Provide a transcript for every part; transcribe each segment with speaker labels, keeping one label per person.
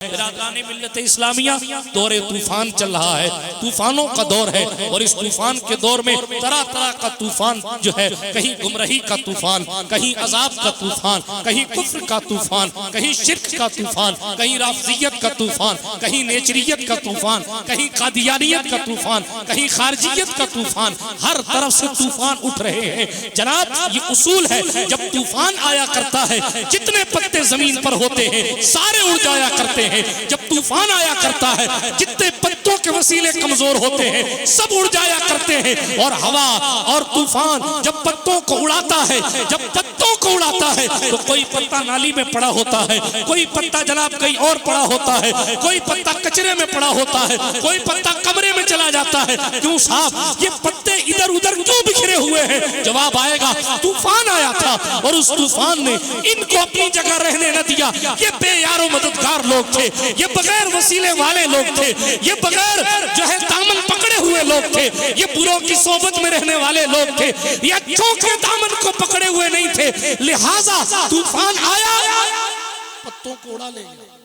Speaker 1: बिरादराने मिल्लत इस्लामिया दौरे तूफान चल रहा है, तूफानों का दौर है। और इस तूफान के दौर में तरह तरह का तूफान जो है, कहीं गुमराही का तूफान, कहीं अजाब का तूफान, कहीं कुफ्र का तूफान, कहीं शिर्क का तूफान, कहीं राफजियत का तूफान, कहीं नेचरियत का तूफान, कहीं कादियानियत का तूफान, कहीं खारजियत का तूफान। हर तरफ से तूफान उठ रहे हैं जनाब। ये उसूल है, जब तूफान आया करता है जितने पत्ते जमीन पर होते हैं सारे उड़ जाया करते हैं। जब तूफान आया करता है जितने पत्तों के वसीले कमजोर होते हैं सब उड़ जाया करते हैं। और हवा और तूफान जब पत्तों को उड़ाता है, जब पत्तों को उड़ाता है तो कोई पत्ता नाली में पड़ा होता है, कोई पत्ता जनाब कहीं और पड़ा होता है, कोई पत्ता कचरे में पड़ा होता है, कोई पत्ता कमरे में चला जाता है। क्यों साहब ये पत्ते इधर उधर क्यों बिखरे हुए हैं? जवाब आएगा, तूफान आया था और उस तूफान ने इनको अपनी जगह रहने न दिया। ये बेयारो मददगार लोग थे, ये बगैर वसीले वाले लोग थे, ये बगैर जो है दामन पकड़े हुए लोग थे, ये बुरों की सोबत में रहने वाले लोग थे, ये अच्छों के दामन को पकड़े हुए नहीं थे। लिहाजा तूफान आया पत्तों को उड़ा ले गया,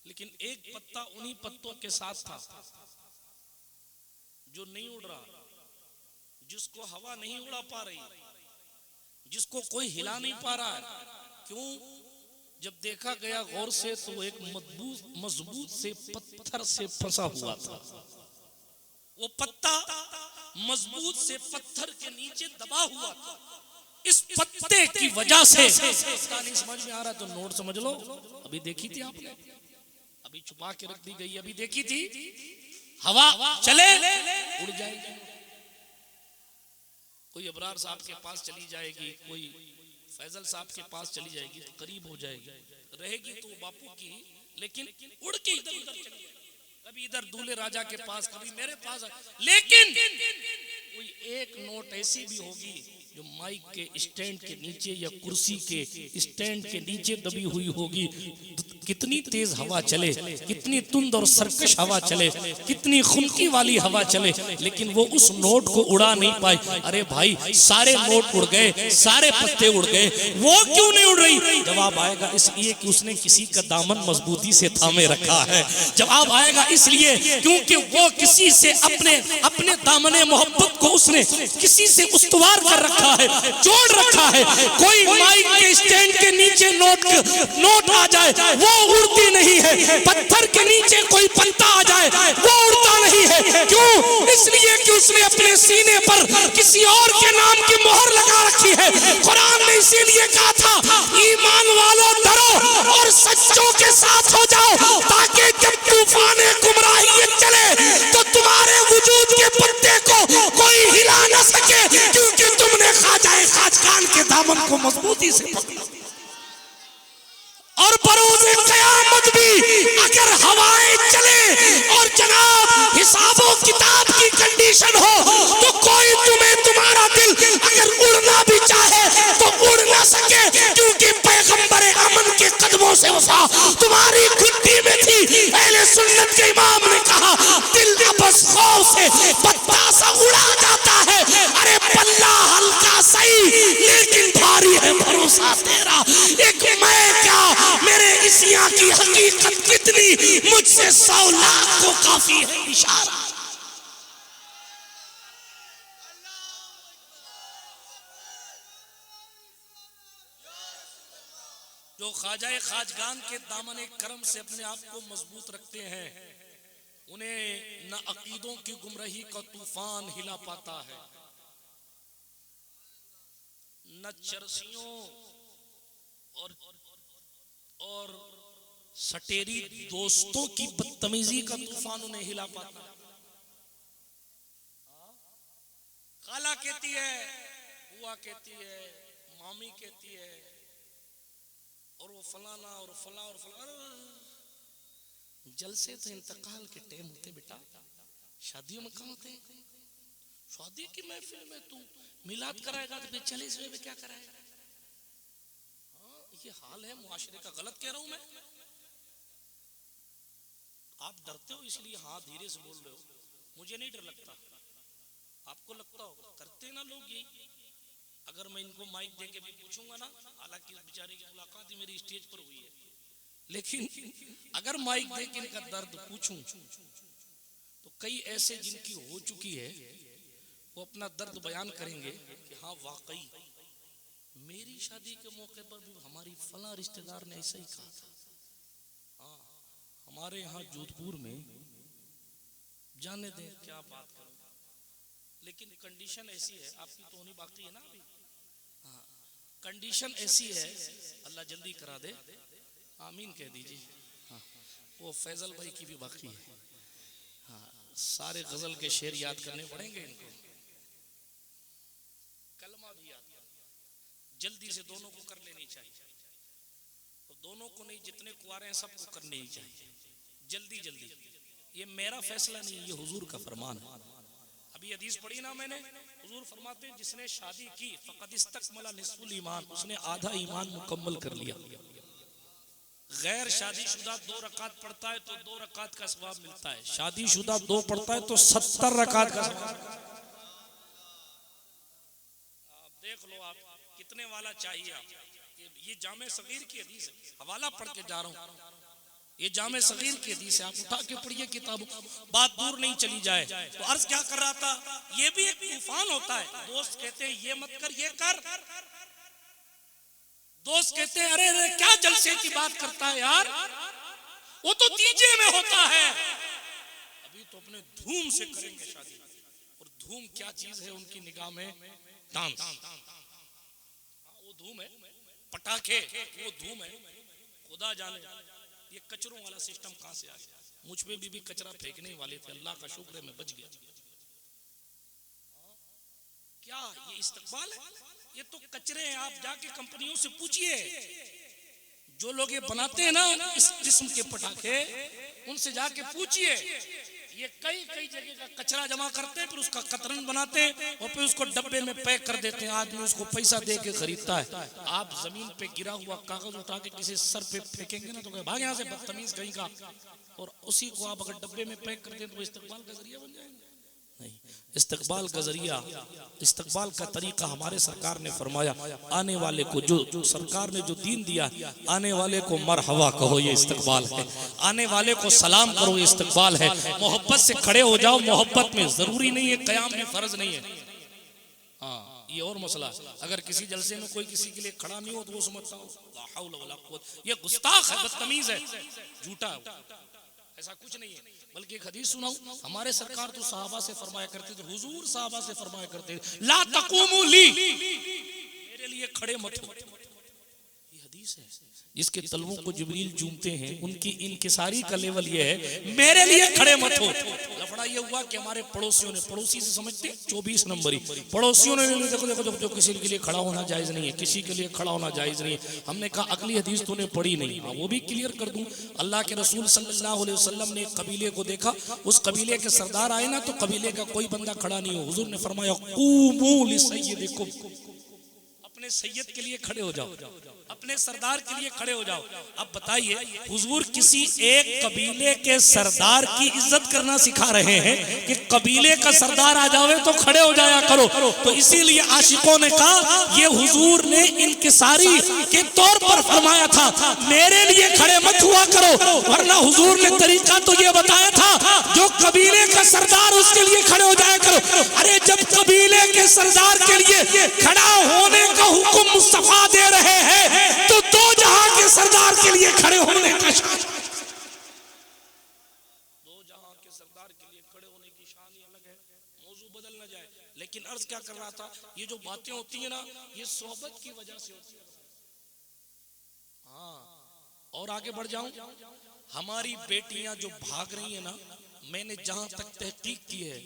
Speaker 1: लेकिन एक पत्ता उन्हीं पत्तों के साथ था जो नहीं उड़ रहा, जिसको हवा नहीं उड़ा पा रही, जिसको कोई हिला नहीं पा रहा है। क्यों? जब देखा गया गौर से तो एक मजबूत से पत्थर से फंसा हुआ था। वो पत्ता मजबूत से पत्थर के नीचे दबा हुआ था। इस पत्ते की वजह से नहीं समझ में आ रहा तो नोट समझ लो। अभी देखी थी आपने, अभी छुपा के रख दी गई, अभी देखी थी। हवा चले उड़ जाएगी, कोई अबरार साहब के पास चली जाएगी, कोई फैजल साहब के पास चली जाएगी तो करीब हो जाएगी, रहेगी तो बापू की, लेकिन उड़ के इधर उधर चली जाएगी। कभी इधर दूल्हे राजा के पास, कभी मेरे पास, लेकिन कोई एक नोट ऐसी भी होगी जो माइक के स्टैंड के नीचे या कुर्सी के स्टैंड के नीचे दबी हुई होगी। कितनी तेज हवा चले, कितनी तुंद और सरकश हवा चले, कितनी खुनकी वाली हवा चले, लेकिन वो उस नोट को उड़ा नहीं पाई। अरे भाई सारे नोट उड़ गए, सारे पत्ते उड़ गए, वो क्यों नहीं उड़ रही? जवाब आएगा इसलिए कि उसने किसी का दामन मजबूती से थामे रखा है। जवाब आएगा इसलिए क्योंकि वो किसी से अपने दामने मोहब्बत को उसने किसी से उस्तवार कर रखा है, जोड़ रखा है। कोई माइक के स्टैंड के नीचे नोट आ जाए वो उड़ती नहीं है, पत्थर के नीचे कोई पत्ता आ जाए वो उड़ता नहीं है। क्यों? इसलिए कि उसने अपने सीने पर किसी और के नाम की मोहर लगा रखी है। कुरान ने इसीलिए कहा था, ईमान वालों डरो और सच्चों के साथ हो जाओ, ताकि जब तूफान गुमराही चले तो तुम्हारे वजूद के पत्ते को कोई हिला न सके, क्योंकि तुमने ख्वाजा खाजकान के दामन को मजबूती से पकड़ा। और बरोज़े क़यामत भी अगर हवाएं चले और जनाब हिसाबों किताब की कंडीशन हो तो कोई तुम्हारा दिल अगर उड़ना भी चाहे तो उड़ ना सके, क्योंकि पैगंबर अमन के कदमों से वफा तुम्हारी घुट्टी में थी। अहले सुन्नत के इमाम ने कहा, दिल बस खौफ से पत्ता सा उड़ा जाता है। अरे पल्ला हल्का सही लेकिन भारी है भरोसा तेरा। एक मैं क्या मेरे इसिया की हकीकत कितनी, मुझसे 100 लाख को काफी है इशारा। जो ख्वाजा खाजगान के दामन करम से अपने आप को मजबूत रखते हैं, उन्हें न अकीदों की गुमराही का तूफान हिला पाता है, न चरसियों और सटेरी दोस्तों की बदतमीजी का तूफान उन्हें हिला पाता है। खाला कहती है, बुआ कहती है, मामी कहती है, और वो फलाना और फलाना। जलसे तो इंतकाल के टाइम होते बेटा, शादियों में कहाँ होते? शादी की महफिल में तू मिलाद कराएगा तो 40वें में क्या कराएगा? ये हाल है मुआशरे का। गलत कह रहा हूं मैं? आप डरते हो इसलिए हाँ धीरे से बोल रहे हो, मुझे नहीं डर लगता, आपको लगता होगा। करते ना लोग यही। अगर मैं इनको माइक देके भी पूछूंगा ना, हालांकि बेचारे की मुलाकात ही मेरी स्टेज पर हुई है, लेकिन अगर माइक दे के इनका दर्द पूछूं तो कई ऐसे जिनकी हो चुकी है वो अपना दर्द बयान करेंगे कि हाँ वाकई मेरी शादी के मौके पर भी हमारी फला रिश्तेदार ने ऐसा ही कहा था। हाँ, हमारे यहाँ जोधपुर में जाने दें क्या बात करूं, लेकिन कंडीशन ऐसी है, आपकी तो होनी बाकी है ना अभी। हाँ, कंडीशन ऐसी है, अल्लाह जल्दी करा दे, आमीन कह दीजिए। हाँ, वो फैजल भाई की भी बाकी है। हाँ, सारे गजल के शेर याद करने पड़ेंगे इनको, कलमा भी याद जल्दी से दोनों को कर लेनी चाहिए। तो दोनों को नहीं, जितने कुआरे हैं सबको करनी ही चाहिए जल्दी जल्दी। ये मेरा फैसला नहीं, ये हुजूर का फरमान है। अभी हदीस पढ़ी ना मैंने, हुजूर फरमाते हैं जिसने शादी की फक़द इस्तकमला निस्फुल ईमान, उसने आधा ईमान मुकम्मल कर लिया। गैर शादीशुदा 2 रकात पढ़ता है तो 2 रकात का सवाब मिलता है, शादीशुदा 2 पढ़ता है तो 70 रकात का सवाब। आप देख लो आप कितने वाला चाहिए आप। ये जामे सगीर की हदीस है, हवाला पढ़ के जा रहा हूँ, ये जामे सगीर की हदीस है, आप उठा के पढ़िए किताब। बात दूर नहीं चली जाए तो अर्ज क्या कर रहा था, ये भी एक तूफान होता है। दोस्त कहते हैं ये मत कर, ये कर। दोस्त कहते हैं अरे अरे क्या जलसे की बात करता है यार, वो तो तीजे में होता है। अभी तो अपने धूम से करेंगे शादी, और धूम क्या चीज है उनकी निगाह में, डांस। वो धूम है, पटाखे वो धूम है। खुदा जाने ये कचरों वाला सिस्टम कहां से आ गया। मुझ पे भी कचरा फेंकने वाले थे, अल्लाह का शुक्र है मैं बच गया। क्या ये इस्तकबाल है? ये तो कचरे हैं। आप जाके कंपनियों से पूछिए, जो लोग ये बनाते हैं ना इस किस्म के पटाखे, उनसे जाके पूछिए। ये कई कई जगह का कचरा जमा करते हैं, फिर उसका कतरन बनाते हैं और फिर उसको डब्बे में पैक कर देते हैं। आदमी उसको पैसा दे के खरीदता है। आप जमीन पे गिरा हुआ कागज उठा के किसी सर पे फेंकेंगे ना तो भाग यहाँ से बदतमीज कहीं का, और उसी को आप अगर डब्बे में पैक कर दें तो इस्तकबाल का जरिया बन जाएंगे। नहीं, इस्तकबाल का जरिया, इस्तकबाल का तरीका हमारे सरकार ने फरमाया, आने वाले को जो सरकार ने जो दीन दिया, आने वाले को मरहबा कहो, ये इस्तकबाल है। आने वाले को सलाम करो, ये इस्तकबाल है। मोहब्बत से खड़े हो जाओ, मोहब्बत में, जरूरी नहीं है क़याम भी फर्ज नहीं है। हाँ, ये और मसला है। अगर किसी जलसे में कोई किसी के लिए खड़ा नहीं हो तो वो समझता हो ला हौल वला कुव्वत, ये गुस्ताख है, बदतमीज है, झूठा है। ऐसा कुछ नहीं है। बल्कि एक हदीस सुनाऊं, हमारे सरकार तो सहाबा से फरमाया करते थे, हुजूर सहाबा से फरमाया करते थे, ला तक़ूमू ली, मेरे लिए खड़े मत हो। ये हदीस है, जिसके तलवों को जिब्रील चूमते हैं, उनकी इनकिसारी का लेवल ये है, मेरे लिए खड़े मत हो। लफड़ा ये हुआ कि हमारे पड़ोसियों ने, पड़ोसी से समझते 24 नंबरी, पड़ोसियों ने देखो देखो जो किसी के लिए खड़ा होना जायज नहीं है, किसी के लिए खड़ा होना जायज नहीं है। हमने कहा अगली हदीस तूने पढ़ी नहीं। वो भी क्लियर कर दूं, अल्लाह के रसूल सल्लल्लाहु अलैहि वसल्लम ने एक कबीले को देखा, उस कबीले के सरदार आए ना तो कबीले का कोई बंदा खड़ा नहीं हो। हुजूर ने फरमाया क़ूमू लिसय्यदिकुम, अपने सैयद के लिए खड़े हो जाओ, अपने सरदार के लिए खड़े हो जाओ। अब बताइए, हुजूर किसी एक कबीले के सरदार की इज्जत करना सिखा रहे हैं कि कबीले का सरदार आ जावे तो खड़े हो जाया करो। तो इसीलिए आशिकों ने कहा, ये हुजूर ने इनकिसारी के तौर पर फरमाया था, मेरे लिए खड़े मत हुआ करो, वरना हुजूर ने तरीका तो ये बताया था, जो कबीले का सरदार उसके लिए खड़े हो जाया करो। अरे जब कबीले के सरदार के लिए खड़ा होने का हुक्म मुस्तफा दे रहे हैं तो दो जहां के सरदार के लिए खड़े होने का, दो जहां के सरदार के लिए खड़े होने की शान ही अलग है। मौजू बदल ना जाए, लेकिन अर्ज क्या कर रहा था, ये जो बातें होती है ना, ये सोहबत की वजह से होती है। हाँ, और आगे बढ़ जाऊं, हमारी बेटियां जो भाग रही है ना, मैंने जहां तक तहकीक की है,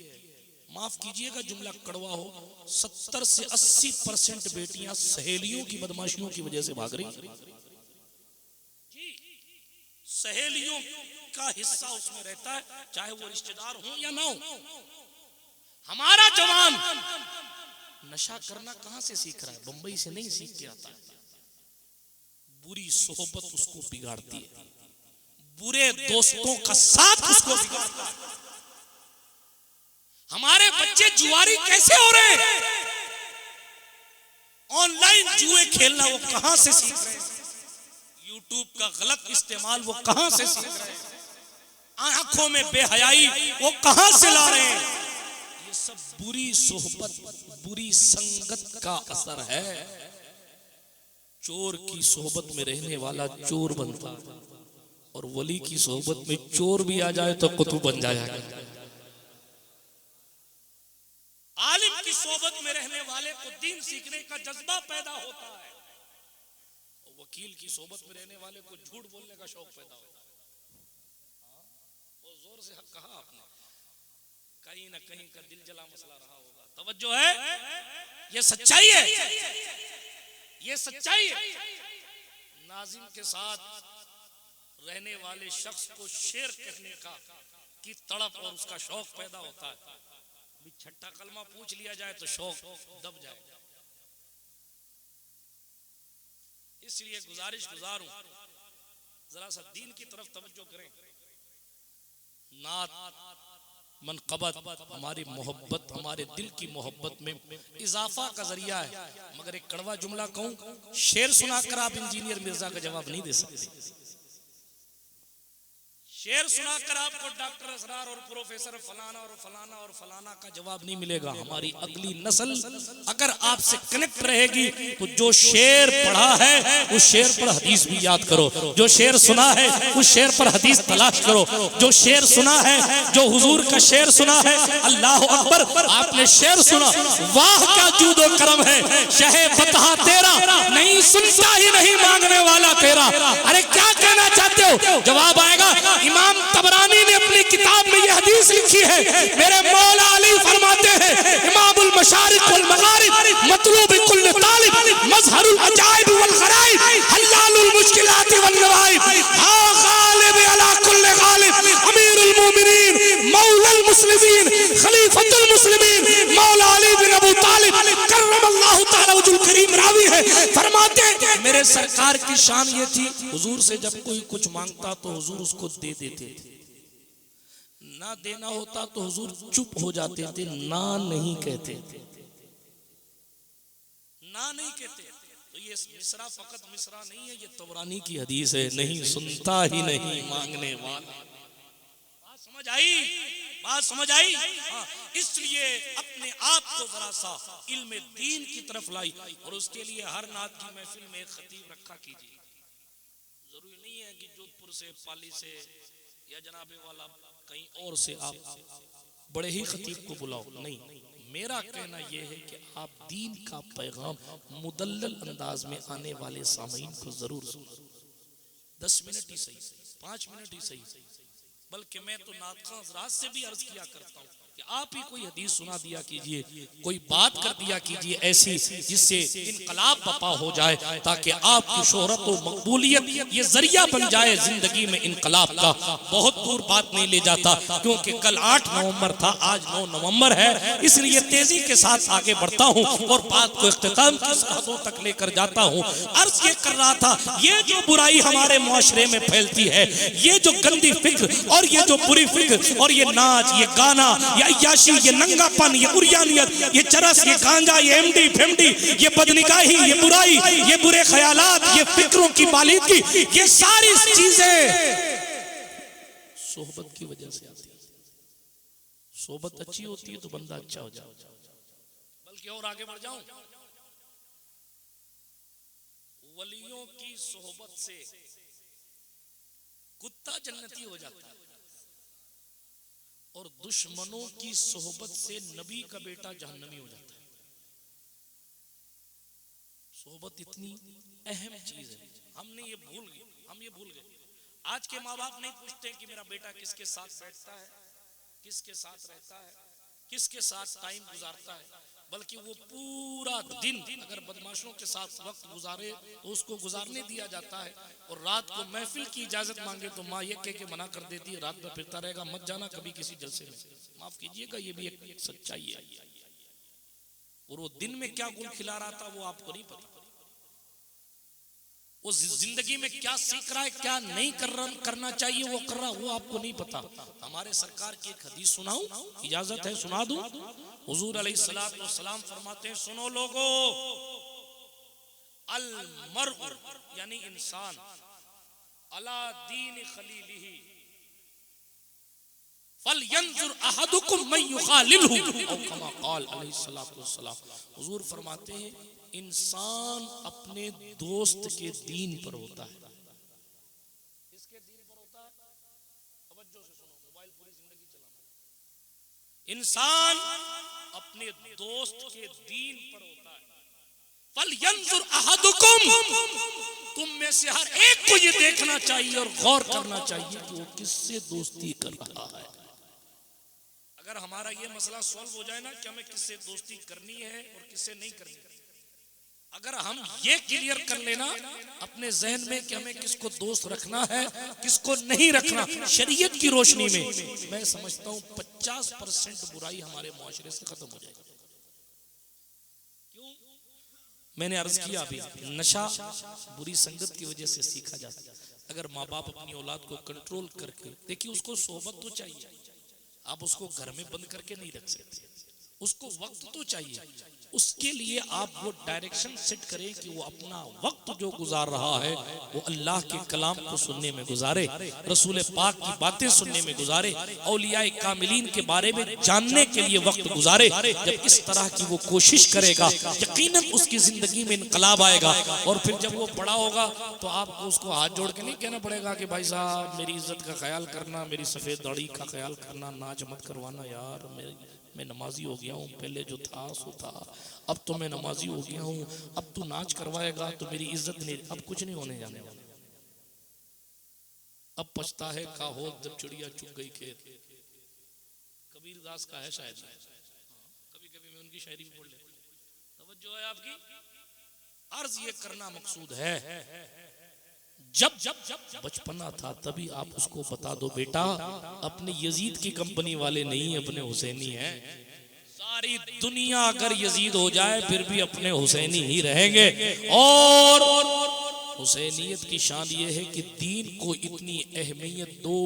Speaker 1: माफ कीजिएगा जुमला कड़वा हो, 70 से 80% बेटियां सहेलियों की बदमाशियों की वजह से भाग रही। सहेलियों का हिस्सा उसमें रहता है, चाहे वो रिश्तेदार हो या ना हो। हमारा जवान नशा करना कहां से सीख रहा है? बंबई से नहीं सीख के आता। बुरी सोहबत उसको बिगाड़ती है, बुरे दोस्तों का साथ उसको बिगाड़ता है। हमारे बच्चे जुआरी कैसे हो रहे हैं? ऑनलाइन जुए खेलना वो कहां से सीख रहे हैं? यूट्यूब का गलत इस्तेमाल वो कहां से सीख रहे हैं, आंखों में बेहयाई वो कहां से ला रहे हैं। ये सब बुरी सोहबत, बुरी संगत का असर है। चोर की सोहबत में रहने वाला चोर बनता है, और वली की सोहबत में चोर भी आ जाए तो कुतुब बन जाएगा। आलिम की सोहबत में रहने वाले को दीन सीखने का जज्बा पैदा होता है, और वकील की सोहबत में रहने वाले को झूठ बोलने का शौक पैदा होता है। वो जोर से हक कहा आपने, कहीं ना कहीं का दिल जला मसला रहा होगा। तवज्जो है, ये सच्चाई है, ये सच्चाई है। नाजिम के साथ रहने वाले शख्स को शेर कहने का की तड़प और उसका शौक पैदा होता है। भी छठा कलमा पूछ लिया जाए तो शौक दब जाएगा। इसलिए गुजारूं, जरा सा दीन की तरफ तवज्जो करें। नात मनक़बत हमारी मोहब्बत, हमारे दिल की मोहब्बत में इजाफा का जरिया है। मगर एक कड़वा जुमला कहूं, शेर सुनाकर आप इंजीनियर मिर्जा का जवाब नहीं दे सकते। शेर सुनाकर आपको डॉक्टर असरार और प्रोफेसर फलाना और फलाना और फलाना का जवाब नहीं मिलेगा। हमारी अगली नस्ल अगर आपसे कनेक्ट रहेगी तो जो शेर पढ़ा है उस शेर पर हदीस भी याद करो, जो शेर सुना है उस शेर पर हदीस तलाश करो, जो शेर सुना है, जो हुजूर का शेर सुना है, अल्लाह अकबर, आपने शेर सुना, वाह क्या जूदो करम है, शहे फतहा तेरा, नहीं सुनता ही नहीं मांगने वाला तेरा। अरे क्या कहना चाहते हो? जवाब आएगा। इमाम तबरानी ने अपनी किताब में यह हदीस लिखी है, मेरे मौला अली फरमाते हैं, इमामुल मशारिक वल मगारिब मतलूब कुल्ल तालिब मज़हरुल अजाइब वल गराइब हल्लालुल मुश्किलात वल नवाइब हा गालिब अला कुल्ल गालिब अमीरुल मोमिनीन मौलाल मुस्लिमीन खलीफतुल मुस्लिमीन मौला अली बिन अबू तालिब करमल्लाहु तआला वजुल करीम रावी है। फरमाते हैं मेरे सरकार की शान ये थी, हुजूर से जब कोई कुछ मांगता तो हुजूर उसको दे देते थे, ना देना होता तो हुजूर चुप हो जाते थे, ना नहीं कहते थे, ना नहीं कहते। तो ये मिसरा फकत मिसरा नहीं है, ये तबरानी की हदीस है, नहीं सुनता ही नहीं मांगने वाला। बात समझ आई? बात समझ आई? हाँ, इसलिए अपने आप को जरा सा इल्म दीन की तरफ लाई, और उसके लिए हर नात की महफिल में एक खतीब रखा कीजिए। जरूरी नहीं है कि जोधपुर से, पाली से या जनाबे वाला कहीं और से आप बड़े ही खतीब को बुलाओ, नहीं। मेरा कहना यह है कि आप दीन का पैगाम मुदल्लल अंदाज में आने वाले सामीन को जरूर सुनो। 10 मिनट ही सही, 5 मिनट ही सही, बल्कि मैं तो नातखां हज़रात से भी अर्ज किया करता हूँ कि आप ही कोई हदीस सुना दिया कीजिए, कोई बात कर दिया कीजिए ऐसी जिससे इनकलाब बपा हो जाए, ताकि आपकी शोहरत और मकबूलियत ये जरिया बन जाए जिंदगी में इनकलाब का। बहुत दूर बात नहीं ले जाता, क्योंकि कल 8 नवंबर था, आज 9 नवंबर है, इसलिए तेजी के साथ आगे बढ़ता हूँ और बात को इख्तिताम की सरहदों तक लेकर जाता हूँ। अर्ज ये कर रहा था, ये जो बुराई हमारे मुआशरे में फैलती है, ये जो गंदी फिक्र और ये जो बुरी फिक्र और ये नाच, ये गाना, ये अय्याशी, ये नंगापन, ये उरियानियत, ये चरस, ये गांजा, ये एमडी फेमडी, ये बदनिगाही, ये बुराई, ये बुरे ख्यालात, ये फिक्रों की बालिदगी, ये सारी चीजें सोहबत की वजह से आती है। सोहबत अच्छी होती है तो बंदा अच्छा हो जाता। बल्कि और आगे बढ़ जाऊं, वलियों की सोहबत से कुत्ता जन्नती हो जाता है, और दुश्मनों की सोहबत से नबी का बेटा जहन्नमी हो जाता है। सोहबत इतनी अहम चीज है, हमने ये भूल गए। आज के माँ बाप नहीं पूछते कि मेरा बेटा किसके साथ बैठता है, किसके साथ रहता है, किसके साथ टाइम गुजारता है, बल्कि वो पूरा दिन अगर बदमाशों के साथ वक्त गुजारे तो उसको गुजारने दिया जाता है, और रात को महफिल की इजाजत मांगे तो माँ ये कह के मना कर देती है, रात में फिरता रहेगा, मत जाना कभी किसी जलसे में। माफ कीजिएगा, ये भी एक सच्चाई है। और वो दिन में क्या गुल खिला रहा था वो आपको नहीं पता, वो जिंदगी में क्या सीख रहा है, क्या नहीं करना चाहिए वो कर रहा, वो आपको नहीं पता। हमारे सरकार की एक हदीस सुनाऊं, इजाजत है सुना दूं? हुजूर अलैहिस्सलातु वस्सलाम फरमाते हैं, सुनो लोगो, अल मर्उ यानी इंसान, अला दीन खलीलिही फलयंजुर अहदुकुम मन युखालिलहु औ कमा क़ाल अलैहिस्सलातु वस्सलाम। हुजूर फरमाते हैं इंसान अपने दोस्त के दीन पर होता है। किसके दीन पर होता है? तवज्जो से सुनो, मोबाइल पूरी जिंदगी चलाना। इंसान अपने दोस्त के दीन पर होता है। फलयंजुर अहदुकुम, तुम में से हर एक को ये देखना चाहिए और गौर करना चाहिए कि वो किससे दोस्ती कर रहा है। अगर हमारा ये मसला सॉल्व हो जाए ना कि हमें किससे दोस्ती करनी है और किससे नहीं करनी है, अगर हम ये क्लियर कर लेना अपने जहन में कि हमें किसको दोस्त रखना है किसको नहीं रखना शरीयत की रोशनी में, मैं समझता हूं 50% बुराई हमारे मुआशरे से खत्म हो जाएगी। क्यों? मैंने अर्ज किया अभी, नशा बुरी संगत की वजह से सीखा जाता है। अगर माँ बाप अपनी औलाद को कंट्रोल करके, देखिए उसको सोहबत तो चाहिए, आप उसको घर में बंद करके नहीं रख सकते, उसको वक्त तो चाहिए। उसके लिए आप वो डायरेक्शन सेट करें कि वो अपना वक्त जो गुजार रहा है वो अल्लाह के कलाम को सुनने में गुजारे, रसूल पाक की बातें सुनने में गुजारे, औलियाए कामिलीन के बारे में जानने के लिए वक्त गुजारे। जब इस तरह की वो कोशिश करेगा यकीनन उसकी जिंदगी में इनकलाब आएगा। और फिर जब वो बड़ा होगा तो आपको उसको हाथ जोड़ के नहीं कहना पड़ेगा कि भाई साहब मेरी इज्जत का ख्याल करना, मेरी सफेद दाढ़ी का ख्याल करना, नाच मत करवाना यार, मैं नमाजी हो गया हूँ, पहले जो था सो था, अब तो मैं नमाजी हो गया हूँ, अब तू नाच करवाएगा तो मेरी इज्जत नहीं। अब कुछ नहीं होने जाने वाला। अब पछता है का हो जब चिड़िया चुग गई खेत, कबीर दास का है शायद, कभी कभी मैं उनकी शायरी भी पढ़ लेता हूं। तवज्जो है आपकी? अर्ज ये करना मकसूद है, जब बचपना था तभी आप उसको बता दो बेटा अपने यजीद की कंपनी वाले नहीं, अपने हुसैनी हैं। सारी दुनिया अगर यजीद हो जाए फिर भी अपने हुसैनी ही रहेंगे। और हुसैनियत की शान ये है कि दीन को इतनी अहमियत दो,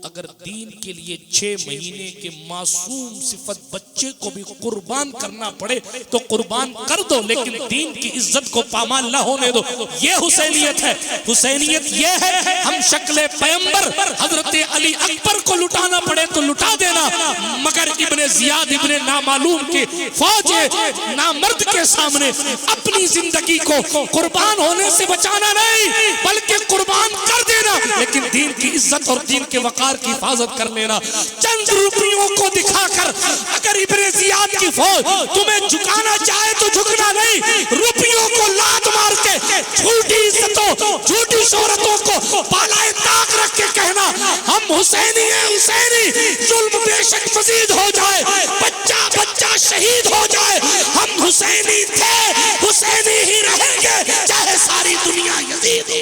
Speaker 1: अगर दीन के लिए 6 महीने के मासूम सिफत बच्चे को भी कुर्बान करना पड़े तो कुर्बान कर दो, लेकिन दीन की इज्जत को पामाल ना होने दो। ये हुसैनियत है। हुसैनियत ये है हम शक्ले पैगंबर हजरत अली अकबर को लुटाना पड़े तो लुटा देना, मगर इब्ने जियाद इब्ने नामालूम के फौज नामर्द के सामने अपनी जिंदगी को कुर्बान होने से बचाना नहीं बल्कि कुर्बान कर देना, लेकिन दीन की इज्जत और दीन के वकार की हिफाजत कर लेना। चंद रुपयों को दिखाकर अगर इब्ने जियाद की फौज तुम्हें झुकाना चाहे तो झुकना नहीं, रुपयों को लात मार के झूठी इज्जतों झूठी शोहरतों को पालाए ताक रख के कहना हम हुसैनी हैं, हुसैनी। जुल्म बेशक मजीद हो जाए, बच्चा बच्चा शहीद हो जाए, हम हुसैनी थे, हुसैनी ही रहेंगे चाहे सारी दुनिया यजीद हो।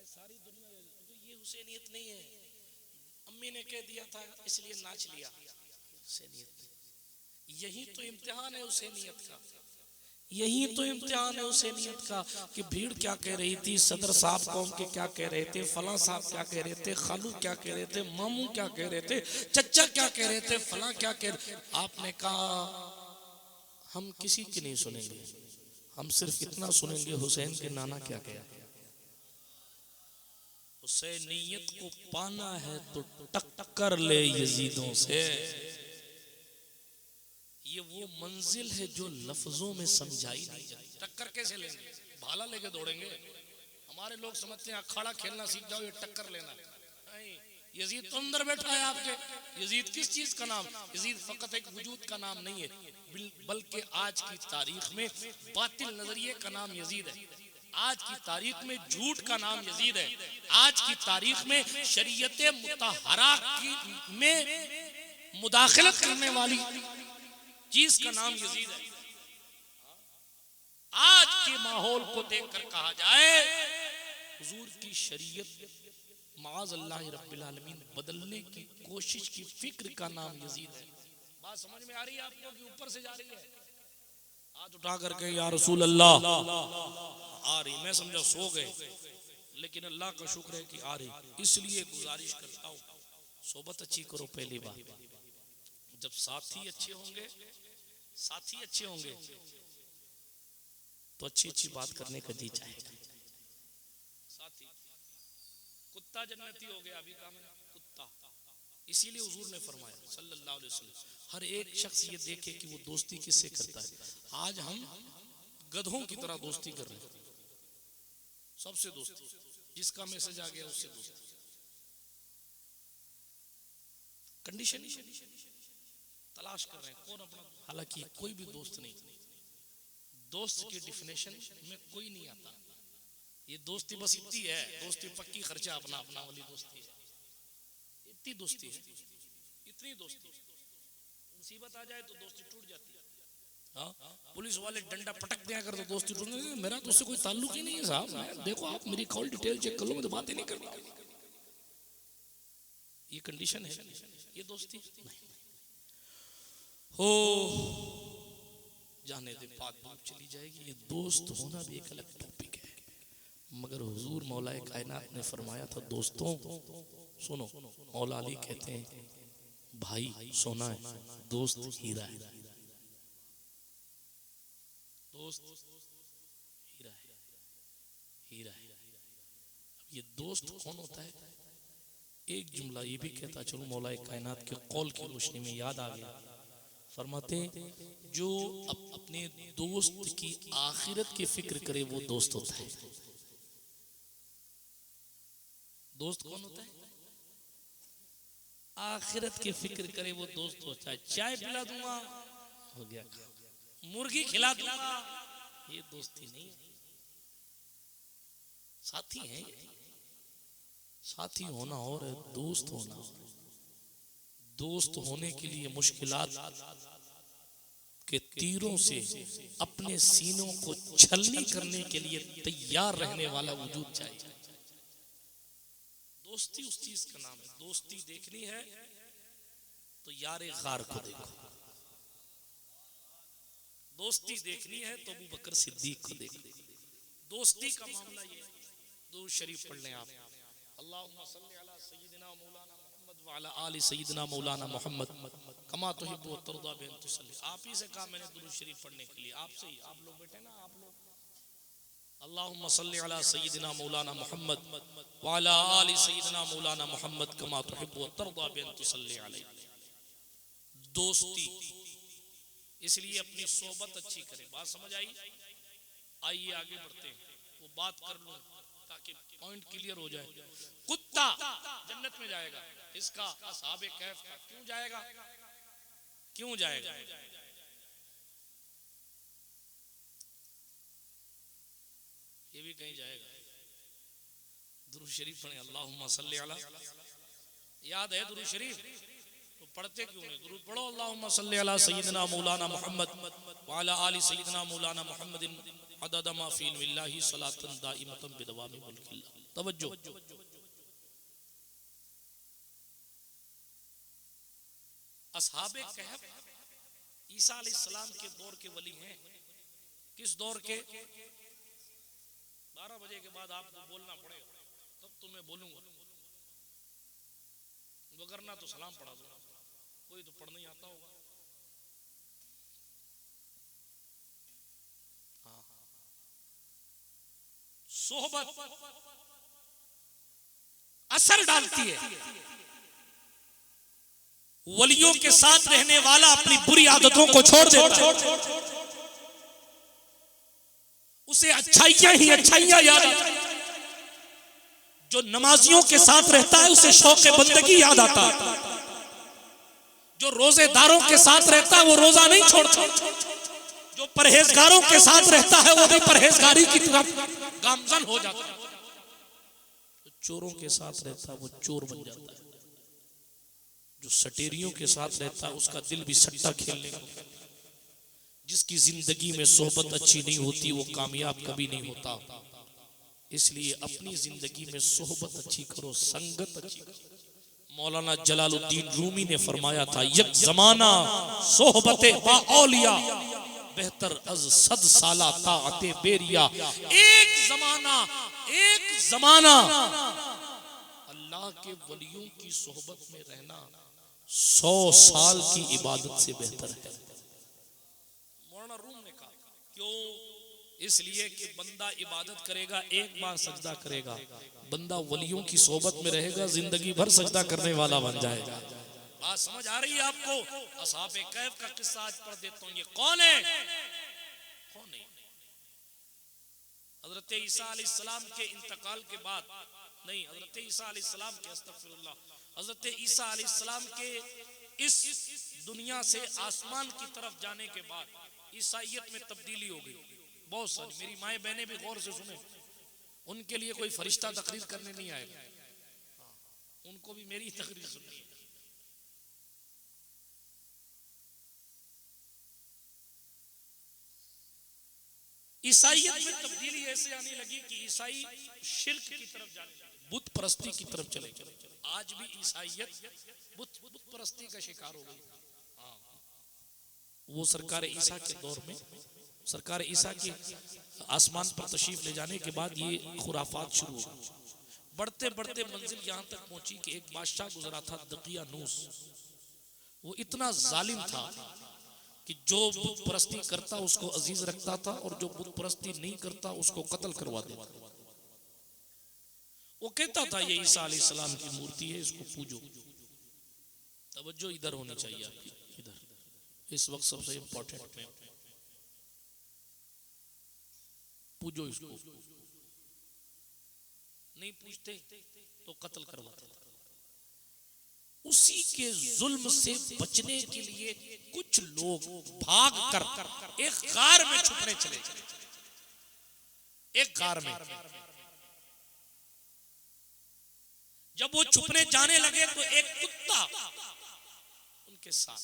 Speaker 1: सारी दुनिया तो ये हुसैनियत नहीं है। अम्मी ने कह दिया था इसलिए नाच लिया, हुसैनियत। यही तो इम्तिहान है हुसैनियत का, यही तो इम्तिहान है हुसैनियत का कि भीड़ क्या कह रही थी, सदर साहब कौम के क्या कह रहे थे, फला साहब क्या कह रहे थे, खालू क्या कह रहे थे, मामू क्या कह रहे थे, चचा क्या कह रहे थे, फला क्या कह रहे। आपने कहा हम किसी की नहीं सुनेंगे, हम सिर्फ इतना सुनेंगे हुसैन के नाना क्या कहा। हुसैनियत को पाना है तो टक्कर ले यजीदों से। ये वो मंजिल है जो लफ्जों में समझाई नहीं जाती। टक्कर कैसे लेंगे? भाला लेके दौड़ेंगे? हमारे लोग समझते हैं अखाड़ा खेलना सीख जाओ ये टक्कर लेना। नहीं, यजीद तो अंदर बैठा है आपके। यजीद किस चीज का नाम? यजीद फकत एक वजूद का नाम नहीं है, बल्कि आज की तारीख में बातिल नजरिए का नाम यजीद है, आज की तारीख में झूठ का नाम यजीद है, आज की तारीख में शरीयत मुतहरा में मुदाखलत करने वाली चीज का नाम यजीद है। आज के माहौल को देखकर कहा जाए हुजूर की शरीयत माज़ अल्लाह रब्बिल आलमीन बदलने की कोशिश की फिक्र का नाम यजीद है। बात समझ में आ रही है आपको कि ऊपर से जा रही है? हाथ उठा करके या रसूल अल्लाह आ रही, मैं समझा सो गए, लेकिन अल्लाह का शुक्र है कि आ रही। इसलिए गुजारिश करता हूँ सोबत अच्छी करो। पहली बात, जब साथी अच्छे होंगे तो अच्छी अच्छी बात करने का जी चाहेगा। साथी कुत्ता जन्नती हो गया, अभी कहा मैंने कुत्ता। इसीलिए हुजूर ने फरमाया सल्लल्लाहु अलैहि वसल्लम, हर एक शख्स ये देखे कि वो दोस्ती किससे करता है। आज हम गधों की तरह दोस्ती कर रहे हैं, सबसे दोस्ती, जिसका मैसेज आ गया उससे दोस्ती। कंडीशन तलाश कर रहे हैं कौन अपना, हालांकि कोई भी दोस्त नहीं, दोस्त की डिफिनेशन में कोई नहीं आता। ये दोस्ती बस इतनी है, दोस्ती पक्की, खर्चा अपना अपना वाली दोस्ती है, इतनी दोस्ती है, इतनी दोस्ती। मुसीबत आ जाए तो दोस्ती टूट जाती है। हाँ, पुलिस वाले डंडा पटक दिया कर तो दोस्ती टूट जाती है। मेरा तो उससे कोई ताल्लुक ही नहीं है साहब, देखो आप मेरी कॉल डिटेल चेक कर लो, मैं तो बात ही नहीं कर रहा। ये कंडीशन है, ये दोस्ती नहीं हो जाने दे, बात बहुत चली जाएगी। ये दोस्त होना भी एक अलग टॉपिक है, मगर हुजूर मौलाए कायनात ने फरमाया था दोस्तों सुनो, मौला अली कहते हैं भाई सोना है, दोस्त हीरा है, दोस्त हीरा है, हीरा है। अब ये दोस्त कौन होता है? एक जुमला ये भी कहता चलो मौलाए कायनात के कौल की रोशनी में याद आ गया, फरमाते जो अपने दोस्त की आखिरत की फिक्र करे वो दोस्त होता है। दोस्त कौन होता है? आखिरत की फिक्र करे वो दोस्त होता है। चाय पिला दूंगा हो गया, मुर्गी खिला दूंगा, ये दोस्ती नहीं है। साथी है, साथी होना और है, दोस्त होना और। दोस्त होने के लिए मुश्किलात के तीरों से अपने सीनों को छलनी करने के लिए तैयार रहने वाला वजूद चाहिए। दोस्ती उस चीज का नाम है। दोस्ती देखनी है तो यारे गार को देखो, दोस्ती देखनी है तो अबू बकर सिद्दीक को देखो। दोस्ती का मामला ये, दुरूद शरीफ पढ़ लें आप, अल्लाहुम्मा सल्ली अला सय्यिदिना मौलाना मुहम्मद व अला आलि सय्यिदिना मौलाना मुहम्मद कमा तुहिब्बु व तर्दा बिन तुसल्ली। आप ही से कहा मैंने दुरूद शरीफ पढ़ने के लिए, आपसे ही। आप लोग बैठे ना, आप लोग अल्लाहुम्मा सल्ली अला सय्यिदिना मौलाना मुहम्मद व अला आलि सय्यिदिना मौलाना मुहम्मद कमा तुहिब्बु व तर्दा बिन तुसल्ली अलैहि। दोस्ती इसलिए अपनी सोबत अच्छी करें। बात समझ आई? आइए आगे बढ़ते हैं, वो बात कर लूं ताकि पॉइंट क्लियर हो जाए। कुत्ता जन्नत में जाएगा, इसका असहाबे कैफ का क्यों जाएगा? क्यों जाएगा? ये भी कहीं जाएगा। दुरूद शरीफ पढ़े, अल्लाहुम्मा सल्ली अला, याद है दुरूद शरीफ तो पढ़ते क्यों नहीं? दुरूद पढ़ो, अल्लाहुम्मा सल्ली अला सय्यिदिना मौलाना मुहम्मद व अला आलि सय्यिदिना मौलाना मुहम्मदिन अदद मा फी इल्मिल्लाहि सलातन दाइमतन बिदवामी मुल्किल्लाह। तवज्जो, असहाबे कहफ ईसा अलैहिस्सलाम के दौर के वली हैं। किस दौर के? 12 बजे के बाद आपको बोलना पड़ेगा, तब तो मैं बोलूंगा, वगरना तो सलाम पढ़ा दूंगा। कोई तो पढ़ना ही आता होगा। हाँ, सोहबत असर डालती है। वलियों के साथ रहने वाला अपनी बुरी आदतों को छोड़ देता है, उसे अच्छाइयां ही अच्छाइयां याद आती है। जो नमाजियों के साथ रहता है उसे शौक़ बंदगी याद आता है। जो रोजेदारों के साथ रहता है वो रोजा नहीं छोड़ता। जो परहेजगारों के साथ रहता है वो भी परहेजगारी की तरफ गामजन हो जाता है। जो चोरों के साथ रहता है वो चोर बन जाता है। जो सटेरियों के साथ रहता है उसका दिल भी सट्टा खेलने का। जिसकी जिंदगी में सोहबत अच्छी नहीं होती वो कामयाब कभी नहीं होता। इसलिए अपनी जिंदगी में सोहबत अच्छी करो, संगत अच्छी करो। मौलाना जलालुद्दीन रूमी ने फरमाया था, यक जमाना सोहबते बा औलिया बेहतर अज सद साला ताअते बेरिया। एक जमाना अल्लाह के वलियों की सोहबत में रहना 100 साल की इबादत से बेहतर है। मौलाना रूम ने कहा क्यों? इसलिए कि बंदा इबादत करेगा, एक बार सजदा करेगा, बंदा वलियों की सोबत में रहेगा, जिंदगी भर सजदा करने वाला बन जाएगा। बात समझ आ रही है आपको? असहाबे कैफ का किस्सा आज पढ़ देता हूं। ये कौन है? कौन है? हजरत ईसा अलैहिस्सलाम के इंतकाल के बाद, नहीं, हजरत ईसा अलैहिस्सलाम के, अस्तगफिरुल्लाह, हजरत ईसा अलैहिस्सलाम के इस दुनिया से आसमान की तरफ जाने के बाद ईसाइयत में तब्दीली हो गई बहुत सारी। मेरी माए बहनें भी गौर से सुने, उनके लिए कोई फरिश्ता तकरीर करने नहीं आएगा, उनको भी मेरी तकरीर सुननी है। ईसाइयत में तब्दीली ऐसे आने लगी कि ईसाई शिर्क की तरफ जाने लगे, बुत परस्ती की तरफ चले गए। आज भी ईसाइयत बुत परस्ती का शिकार हो गई। वो सरकार ईसा के दौर में, सरकार ईसा के आसमान पर तशरीफ ले जाने के बाद ये खुराफात शुरू हो गई। बढ़ते बढ़ते मंजिल यहाँ तक पहुंची कि एक बादशाह गुजरा था, दकियानूस। वो इतना जालिम था कि जो बुत परस्ती करता उसको अजीज रखता था और जो बुत परस्ती नहीं करता उसको कत्ल करवा देता। वो कहता था ये ईसा अलैहिस्सलाम की मूर्ति है, इसको पूजो। तवज्जो इधर होनी चाहिए आपकी, इधर इस वक्त सबसे इंपॉर्टेंट में, पूजो इसको। नहीं पूछते तो कत्ल करवाते। उसी के जुल्म से बचने के लिए कुछ लोग भाग कर एक गार में छुपने चले। एक गार में जब वो छुपने जाने लगे तो एक कुत्ता उनके साथ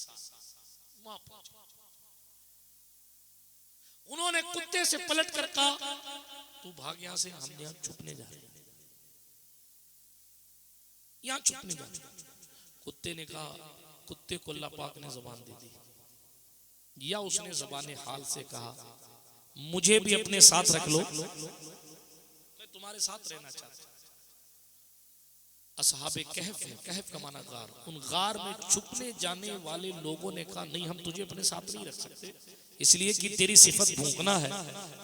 Speaker 1: वहां पहुंचा। उन्होंने कुत्ते से पलट कर कहा, तू भाग यहां से, हम यहां छुपने जा रहे हैं, यहां छुपने जा रहे हैं। कुत्ते ने कहा, कुत्ते को अल्लाह पाक ने ज़बान दे दी, या उसने ज़बान हाल से कहा, मुझे भी अपने साथ रख लो, मैं तुम्हारे साथ रहना चाहता हूं। असहाबे कहफ, कहफ का माना गार, उन गार में छुपने जाने वाले लोगों ने कहा, नहीं हम तुझे अपने साथ नहीं रख सकते, इसलिए कि तेरी सिफत भौंकना है।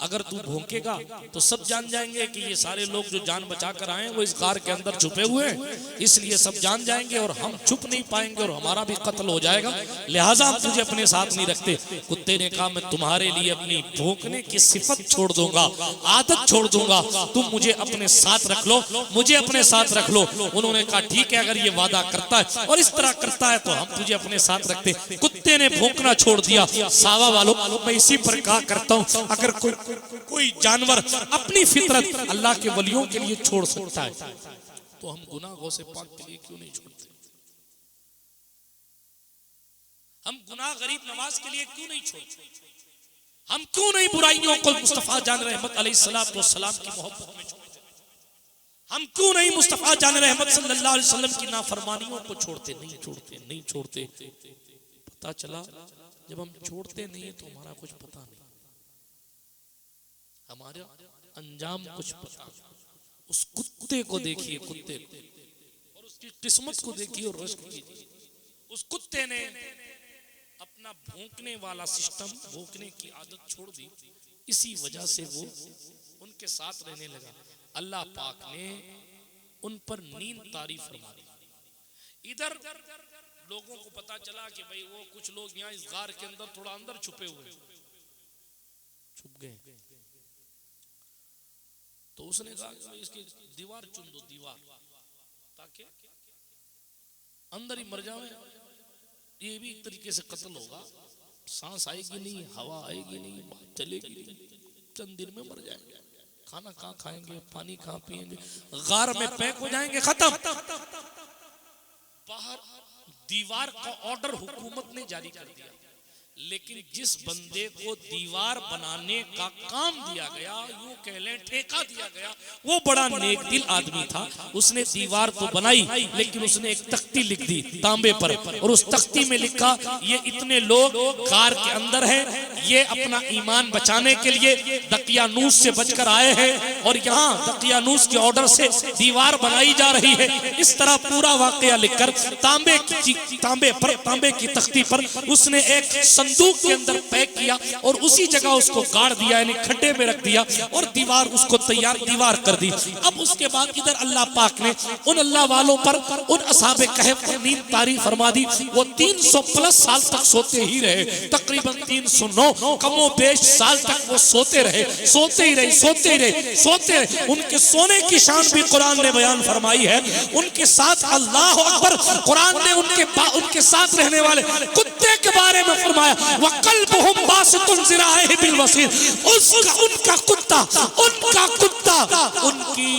Speaker 1: अगर तू भौंकेगा तो सब जान जाएंगे कि ये सारे लोग जो जान बचा कर आए वो इस गार के अंदर छुपे हुए हैं, इसलिए सब जान जाएंगे और हम छुप नहीं पाएंगे और हमारा भी कत्ल हो जाएगा, लिहाजा हम तुझे अपने साथ नहीं रखते। कुत्ते ने कहा, मैं तुम्हारे लिए अपनी भौंकने की सिफत छोड़ दूंगा, आदत छोड़ दूंगा, तुम मुझे अपने साथ रख लो, मुझे अपने साथ रख लो। उन्होंने कहा, ठीक है, अगर ये वादा करता है और इस तरह करता है तो हम तुझे अपने साथ रखते। कुत्ते ने भौंकना छोड़ दिया। सावा वालों, मैं इसी पर कहा करता हूं, अगर कोई जानवर अपनी फितरत अल्लाह के वलियों के लिए छोड़ सकता है तो हम गुनाह गौसे पाक के लिए क्यों नहीं छोड़ते? हम गुनाह गरीब नवाज के लिए क्यों नहीं छोड़ते? हम क्यों नहीं बुराइयों को मुस्तफा जान रहमत अलैहिस्सलातु वस्सलाम की मोहब्बत में छोड़ते? हम क्यों नहीं मुस्तफा जान रहमत सल्लल्लाहु अलैहि वसल्लम की नाफरमानियों को छोड़ते? नहीं छोड़ते, नहीं छोड़ते। पता चला जब हम छोड़ते नहीं तो हमारा कुछ पता नहीं, हमारा अंजाम कुछ पता। उस कुत्ते को देखिए, कुत्ते और उसकी किस्मत को देखिए और रश्क कीजिए। उस कुत्ते ने अपना भौंकने वाला सिस्टम, भौंकने की आदत छोड़ दी, इसी वजह से वो उनके साथ रहने लगा। अल्लाह पाक ने उन पर नींद तारी फरमा दी। इधर लोगों को पता चला कि भाई वो कुछ लोग यहाँ इस गार के अंदर थोड़ा अंदर छुपे हुए, छुप गए। तो उसने कहा कि इसकी दीवार चुन दो, दीवार, ताकि अंदर ही मर जाए। ये भी एक तरीके से कत्ल होगा, सांस आएगी नहीं, हवा आएगी नहीं, बात चलेगी नहीं, चंद दिन में मर जाएंगे। खाना कहाँ खाएंगे, पानी कहाँ पिएंगे, गार में पैक हो जाएंगे, खत्म। बाहर दीवार का ऑर्डर हुकूमत ने जारी कर दिया, लेकिन जिस बंदे को दीवार बनाने का काम दिया गया, यूं कह लें ठेका दिया गया, वो बड़ा नेक दिल आदमी था। उसने दीवार तो बनाई, लेकिन उसने एक तख्ती लिख दी तांबे पर, और उस तख्ती में लिखा, ये इतने लोग गार के अंदर हैं, ये अपना ईमान बचाने के लिए दकियानूस से बचकर आए हैं और यहाँ दकियानूस के ऑर्डर से दीवार बनाई जा रही है। इस तरह पूरा वाकया लिखकर तांबे की तख्ती पर उसने एक संदूक के अंदर पैक किया और उसी जगह उसको गाड़ दिया, यानी खड्डे में रख दिया और दीवार उसको तैयार दीवार कर दी। अब उसके बाद इधर अल्लाह पाक ने उन अल्लाह वालों पर, उन असहाबे कहफ पर नींद तारी फरमा दी। वो 300 प्लस साल तक सोते ही रहे, तकरीबन 309 कमो बेश साल तक वो सोते रहे, सोते ही रहे, सोते ही रहे, सोते रहे। उनके सोने की शान भी कुरान ने बयान फरमाई है। उनके साथ अल्लाह अकबर, कुरान ने उनके साथ रहने वाले कुत्ते के बारे में फरमाया, वक़ल्बुहुम बासितुन ज़िराइहि बिल वसील। उनका कुत्ता उनकी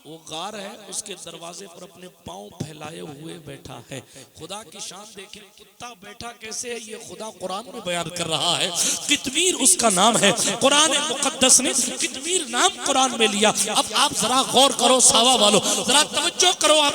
Speaker 1: वो गार है, उसके दरवाजे पर अपने पांव फैलाए हुए बैठा है। खुदा की शान देखें, कुत्ता बैठा कैसे है, ये खुदा कुरान में बयान कर रहा है। कितमीर उसका नाम है। कुरान मुकद्दस ने कितमीर नाम कुरान में लिया। अब आप जरा गौर करो, सावा वालों जरा तवज्जो करो, आप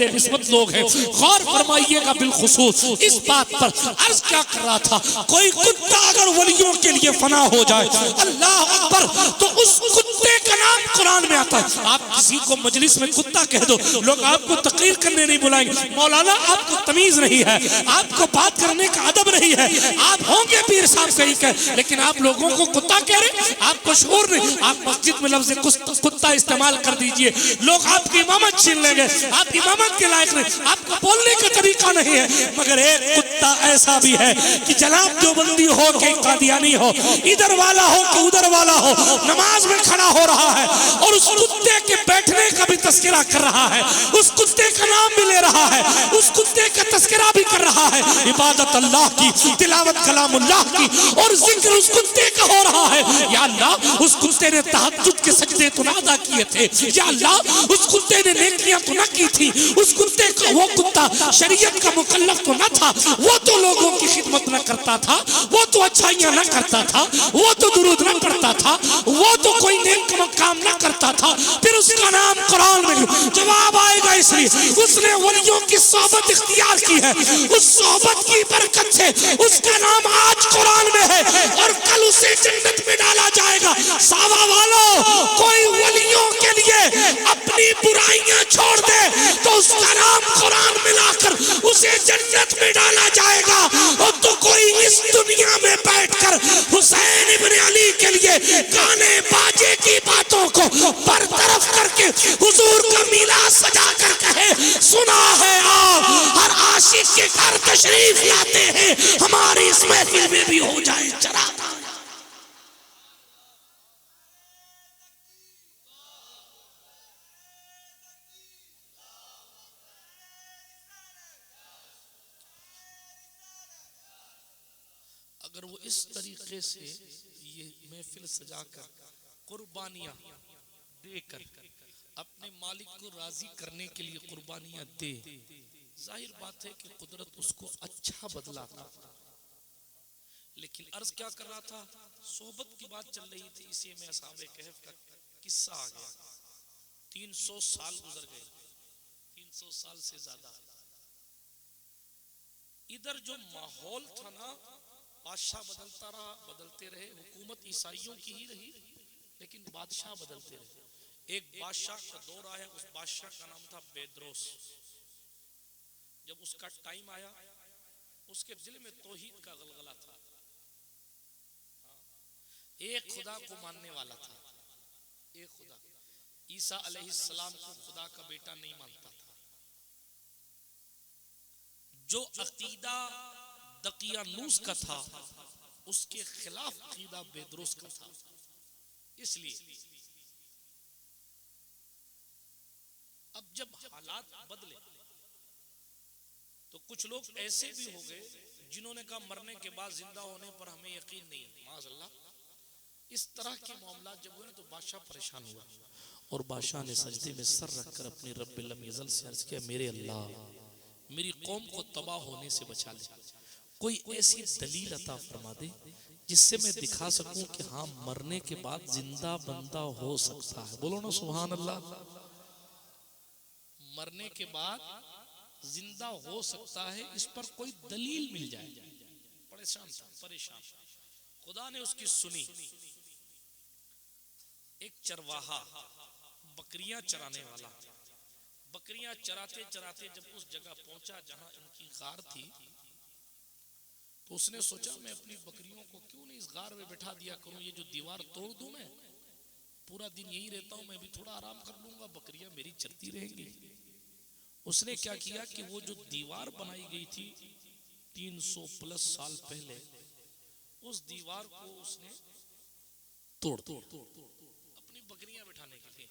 Speaker 1: निस्बत लोग हैं, गौर फरमाइएगा बिलखुसूस इस बात पर। अर्ज क्या कर रहा था, कोई कुत्ता अगर वलियों के लिए फना हो जाए, अल्लाह अकबर, तो उस कुत्ते का नाम कुरान में आता है। आप किसी को मजलिस में कुत्ता कह दो, लोग आपको तकरीर करने नहीं बुलाएंगे। मौलाना आपको तमीज नहीं है, आपको बात करने का अदब नहीं है, आप होंगे पीर साहब सही कह, लेकिन आप लोगों को कुत्ता कह रहे, आपको शऊर नहीं। आप मस्जिद में लफ्ज़ कुत्ता इस्तेमाल कर दीजिए, लोग आपकी इमामत छीन लेंगे, आप इमामत के लायक नहीं, आपको बोलने का तरीका नहीं है। मगर एक कुत्ता ऐसा भी है कि जनाब देवबंदी हो कि कादियानी हो, इधर वाला हो कि उधर वाला हो, नमाज में खड़ा हो रहा है और उस कुत्ते के बैठने का भी तस्करा कर रहा है, उस कुत्ते का नाम भी ले रहा है, उस कुत्ते का तस्करा भी कर रहा है। इबादत अल्लाह की, तिलावत कलामुल्लाह की और जिक्र उस कुत्ते का हो रहा है। या अल्लाह, उस कुत्ते ने तहज्जुद के सजदे तो ना अदा किए थे, या अल्लाह उस कुत्ते ने नेकियां तो ना की थी, उस कुत्ते का, वो कुत्ता शरीयत का मुकल्लफ तो ना था, वो तो लोगों की खिदमत ना करता था, वो तो अच्छाइयां ना करता था, वो तो दुरूद ना पढ़ता था, वो तो कोई नेक काम ना करता था, फिर उसका नाम कुरान में जवाब आएगा। इसलिए उसने वलियों की सोहबत इख्तियार की है, उस सोहबत की बरकत से उसका नाम आज कुरान में है और कल उसे जन्नत में डाला जाएगा। सावा वालों, कोई वलियों के लिए अपनी बुराइयां छोड़ दे तो उसका नाम कुरान मिलाकर उसे जन्नत में डाला जाएगा। और तो कोई इस दुनिया में बैठकर हुसैन इब्न अली के लिए गाने बाजे की बातों को बरतरफ करके हुजूर का मिलाद सजा कर कहे, सुना है आप हर आशिक के घर तशरीफ लाते हैं, हमारी इस महफिल में भी हो जाए चरा। अगर वो इस तरीके से ये महफिल सजाकर कुर्बानियां देकर अपने मालिक को राजी करने के लिए कुर्बानियां दे, जाहिर बात है कि कुदरत उसको अच्छा बदला था। लेकिन अर्ज क्या कर रहा था, सोहबत की बात चल रही थी, इसी में असहाबे कहफ का किस्सा आ गया। 300 साल गुजर गए, 300 साल से ज्यादा। इधर जो माहौल था ना, बादशाह बदलता रहा, बदलते रहे, हुकूमत ईसाइयों की ही रही, लेकिन बादशाह बदलते रहे। एक बादशाह का दौर आया, उस बादशाह का नाम था बेदरोस। जब उसका टाइम आया, उसके दिल में तौहीद का गलगला था, एक खुदा को मानने वाला था, एक खुदा। ईसा अलैहिस्सलाम को खुदा का बेटा नहीं मानता था। जो अकीदा दकियानूस का था, उसके खिलाफ अकीदा बेदरोस का था। इसलिए अब जब हालात बदले तो कुछ लोग ऐसे भी हो गए जिन्होंने कहा मरने के बाद जिंदा होने पर हमें यकीन नहीं है, माज़अल्लाह। इस तरह के मामला जब हुए तो बादशाह परेशान हुआ और बादशाह ने सजदे में सर रखकर अपने रब्बिल लम यज़ल से अर्ज किया, मेरे अल्लाह, मेरी कौम को तबाह होने से बचा ले, कोई ऐसी दलील अता फरमा दे जिससे मैं दिखा सकूं कि हाँ मरने के बाद जिंदा बंदा हो सकता है। बोलो ना सुभान अल्लाह। मरने के बाद जिंदा हो सकता है, इस पर कोई दलील मिल जाए। परेशान था, परेशान। खुदा ने उसकी सुनी। एक चरवाहा, बकरियां चराने वाला, बकरियां चराते चराते जब उस जगह पहुंचा जहां इनकी गार थी, तो उसने सोचा मैं अपनी बकरियों को क्यों नहीं इस गार में बैठा दिया करूं, ये जो दीवार तोड़ दूं, मैं पूरा दिन यही रहता हूं, मैं भी थोड़ा आराम कर लूंगा, बकरियां मेरी चलती रहेंगी। उसने क्या किया कि वो जो दीवार बनाई गई थी 300 प्लस साल पहले, उस दीवार को उसने तोड़ अपनी बकरियां बिठाने के लिए।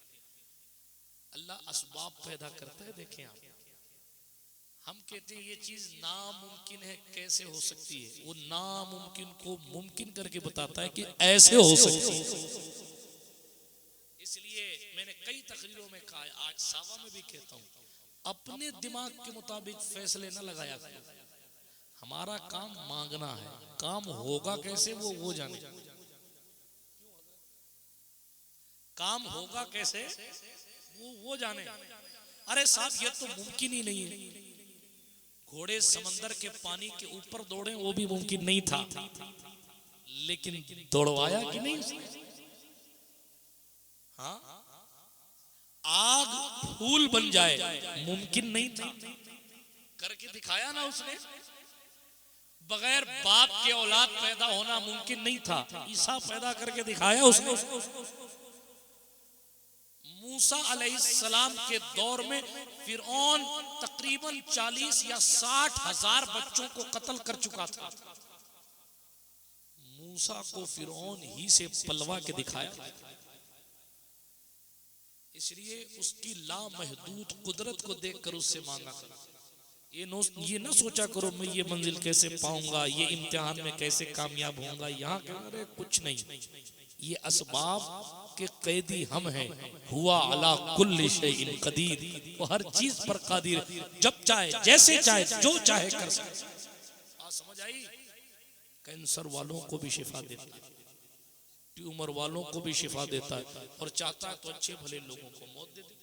Speaker 1: अल्लाह असबाब पैदा करता है। देखें आप, हम कहते हैं ये चीज नामुमकिन है, कैसे हो सकती है? वो नामुमकिन को मुमकिन करके बताता है कि ऐसे हो सकती है। इसलिए मैंने कई तकरीरों में कहा, आज सावा में भी कहता हूं, अपने दिमाग के मुताबिक फैसले न लगाया करो। हमारा काम मांगना है, काम होगा कैसे वो जाने, काम होगा कैसे वो जाने। अरे साहब, ये तो मुमकिन ही नहीं है। घोड़े समंदर के पानी के ऊपर दौड़े, वो भी मुमकिन नहीं था, लेकिन दौड़वाया कि नहीं? हाँ, आग फूल बन जाए मुमकिन नहीं था, करके दिखाया ना उसने। बगैर बाप के औलाद पैदा होना मुमकिन नहीं था, ईसा पैदा करके दिखाया उसने। मूसा अलैहिस्सलाम के दौर में फिरौन तकरीबन 40 या 60 हजार बच्चों को कत्ल कर चुका था। मूसा को फिरौन ही से पलवा के दिखाया। इसलिए उसकी लामहदूद कुदरत को देखकर उससे मांगा करो। ये ना सोचा करो मैं ये मंजिल कैसे पाऊंगा, ये इम्तिहान में कैसे कामयाब होऊंगा। यहाँ के कुछ नहीं, ये असबाब के कैदी हम हैं। हुआ अला कुल्ली शैइन कदीर, वो हर चीज पर कादिर, जब चाहे जैसे चाहे जो चाहे कर सकता। समझ आई? कैंसर वालों को भी शिफा देता है, ट्यूमर वालों को भी शिफा देता है, और चाहता है तो अच्छे भले लोगों को मौत दे देता है।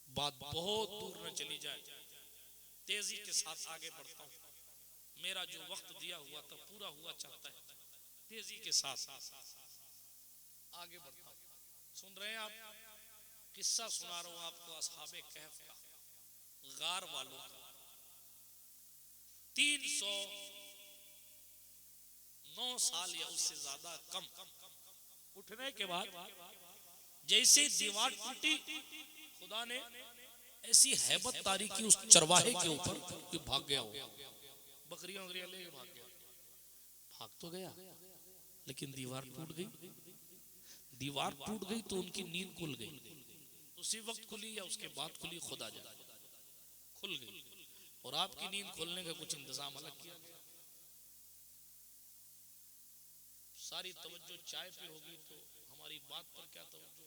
Speaker 1: बात बहुत दूर न चली जाए, तेजी के साथ आगे बढ़ता हूं। मेरा जो वक्त दिया हुआ था पूरा हुआ चाहता है, तेजी के साथ आगे बढ़ता हूं। सुन रहे हैं आप? किस्सा सुना रहा हूं आपको असहाबे कहफ का, गार वालों का। 309 साल या उससे ज्यादा कम उठने के बाद जैसे दीवार टूटी, खुदा ने ऐसी हैबत तारी की उस चरवाहे के ऊपर कि भाग गया हो, बकरियां लेके भाग गया। भाग तो गया, लेकिन दीवार टूट गई। दीवार टूट गई तो उनकी नींद खुल गई। उसी वक्त खुली या उसके बाद खुली, खुदा जाने, खुल गई। और आपकी नींद खुलने का कुछ इंतजाम अलग किया गया। सारी तवज्जो चाय पे होगी तो हमारी बात पर क्या तवज्जो,